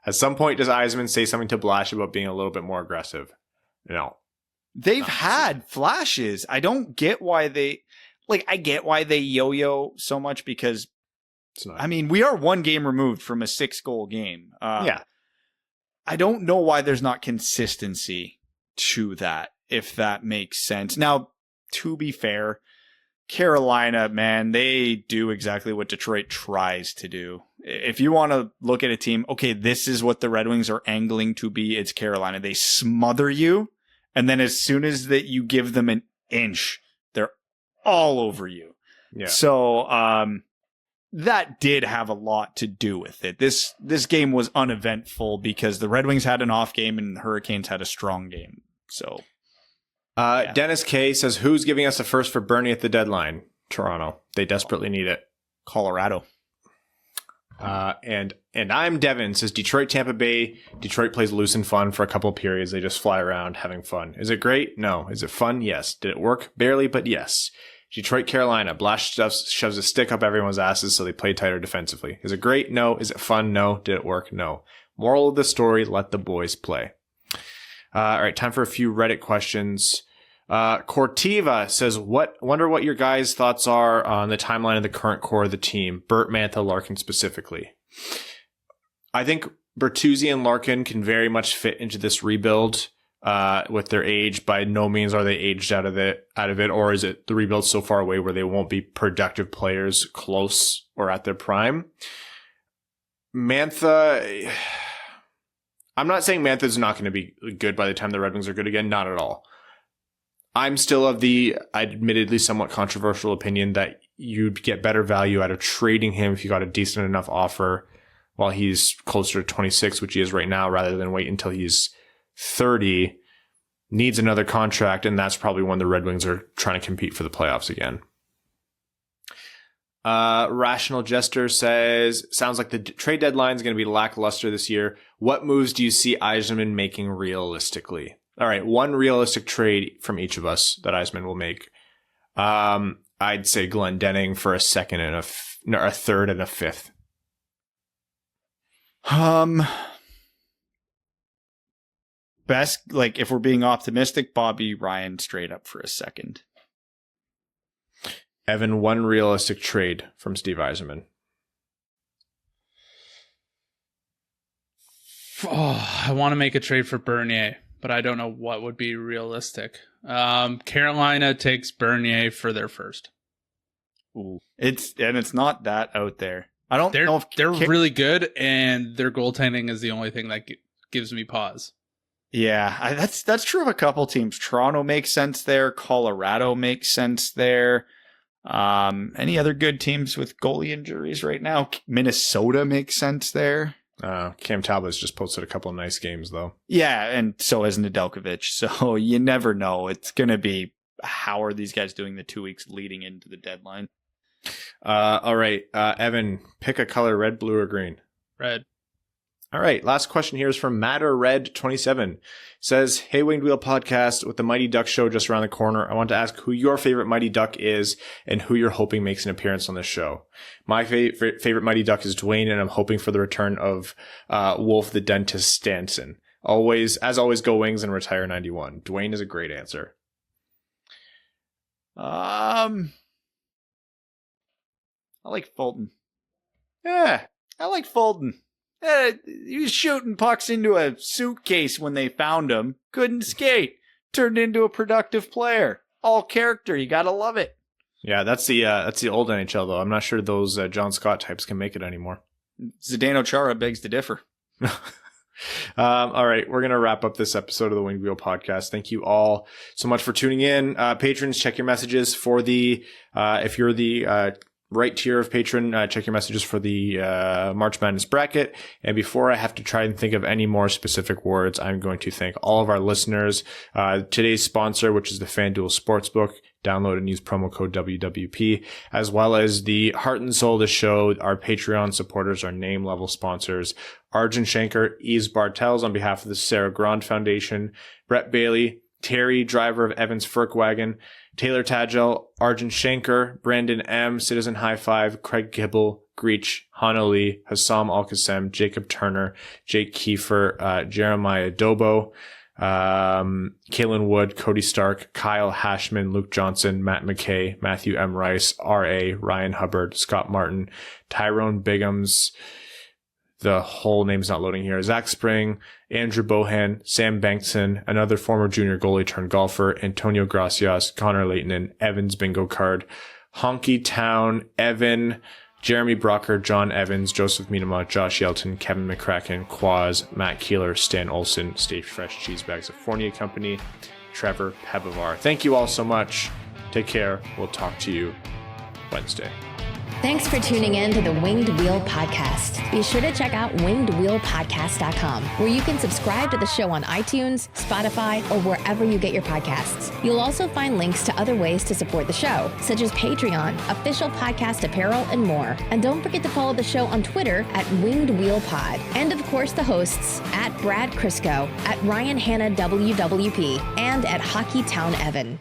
At some point, does Eisman say something to Blash about being a little bit more aggressive? No. They've had flashes. I don't get why they... I get why they yo-yo so much because... we are 1 game removed from a 6-goal game. Yeah. I don't know why there's not consistency to that, if that makes sense. Now, to be fair, Carolina, man, they do exactly what Detroit tries to do. If you want to look at a team, okay, this is what the Red Wings are angling to be, it's Carolina. They smother you, and then as soon as that you give them an inch, they're all over you. Yeah. So, that did have a lot to do with it. This game was uneventful because the Red Wings had an off game and the Hurricanes had a strong game. So, Dennis K says, who's giving us a first for Bernie at the deadline? Toronto. They desperately need it. Colorado. And I'm Devin, says Detroit, Tampa Bay. Detroit plays loose and fun for a couple of periods. They just fly around having fun. Is it great? No. Is it fun? Yes. Did it work? Barely, but yes. Detroit, Carolina. Blash shoves a stick up everyone's asses so they play tighter defensively. Is it great? No. Is it fun? No. Did it work? No. Moral of the story, let the boys play. All right, time for a few Reddit questions. Cortiva says, wonder what your guys' thoughts are on the timeline of the current core of the team, Bert, Mantha, Larkin specifically. I think Bertuzzi and Larkin can very much fit into this rebuild with their age. By no means are they aged out of it, or is it the rebuild so far away where they won't be productive players close or at their prime? Mantha, I'm not saying Mantha's not going to be good by the time the Red Wings are good again. Not at all. I'm still of the admittedly somewhat controversial opinion that you'd get better value out of trading him if you got a decent enough offer while he's closer to 26, which he is right now, rather than wait until he's 30, needs another contract, and that's probably when the Red Wings are trying to compete for the playoffs again. Rational Jester says, sounds like the trade deadline is going to be lackluster this year. What moves do you see Yzerman making realistically? All right, one realistic trade from each of us that Yzerman will make. I'd say Glendening for a second and a third and a fifth. Best, like, if we're being optimistic, Bobby Ryan straight up for a second. Evan, one realistic trade from Steve Yzerman. Oh, I want to make a trade for Bernier, but I don't know what would be realistic. Carolina takes Bernier for their first. Ooh, it's not that out there. I don't know if they're really good, and their goaltending is the only thing that gives me pause. Yeah, that's true of a couple teams. Toronto makes sense there. Colorado makes sense there. Any other good teams with goalie injuries right now? Minnesota makes sense there. Cam Talbot's just posted a couple of nice games, though. Yeah, and so has Nedeljkovic. So you never know. It's going to be, how are these guys doing the 2 weeks leading into the deadline? All right, Evan, pick a color, red, blue, or green. Red. All right, last question here is from MatterRed27. Says, hey, Winged Wheel Podcast, with the Mighty Duck show just around the corner, I want to ask who your favorite Mighty Duck is and who you're hoping makes an appearance on this show. My favorite Mighty Duck is Dwayne, and I'm hoping for the return of Wolf the Dentist Stanson. As always, go Wings and retire 91. Dwayne is a great answer. I like Fulton. Yeah, I like Fulton. He was shooting pucks into a suitcase when they found him. Couldn't skate. Turned into a productive player. All character. You gotta love it. Yeah, that's the old NHL though. I'm not sure those John Scott types can make it anymore. Zdeno Chara begs to differ. All right, we're gonna wrap up this episode of the Winged Wheel Podcast. Thank you all so much for tuning in. Patrons, check your messages for the if you're the right tier of patron, check your messages for the March Madness bracket. And before I have to try and think of any more specific words, I'm going to thank all of our listeners. Today's sponsor, which is the FanDuel Sportsbook. Download and use promo code WWP, as well as the heart and soul of the show. Our Patreon supporters, our name level sponsors, Arjun Shankar, Yves Bartels on behalf of the Sarah Grand Foundation, Brett Bailey, Terry, driver of Evans Folkwagen, Taylor Tadgel, Arjun Shankar, Brandon M, Citizen High Five, Craig Gibble, Greach, Hana Lee, Hassam Al-Qassem, Jacob Turner, Jake Kiefer, Jeremiah Dobo, Kalen Wood, Cody Stark, Kyle Hashman, Luke Johnson, Matt McKay, Matthew M. Rice, R.A., Ryan Hubbard, Scott Martin, Tyrone Biggums, the whole name's not loading here, Zach Spring, Andrew Bohan, Sam Bankson, another former junior goalie turned golfer, Antonio Gracias, Connor Leighton, Evans Bingo Card, Honky Town, Evan, Jeremy Brocker, John Evans, Joseph Minama, Josh Yelton, Kevin McCracken, Quaz, Matt Keeler, Stan Olson, Stay Fresh Cheese Bags of Fournier Company, Trevor Pebavar. Thank you all so much. Take care. We'll talk to you Wednesday. Thanks for tuning in to the Winged Wheel Podcast. Be sure to check out wingedwheelpodcast.com, where you can subscribe to the show on iTunes, Spotify, or wherever you get your podcasts. You'll also find links to other ways to support the show, such as Patreon, official podcast apparel, and more. And don't forget to follow the show on Twitter at Winged Wheel Pod. And of course, the hosts at Brad Crisco, at Ryan Hanna WWP, and at Hockey Town Evan.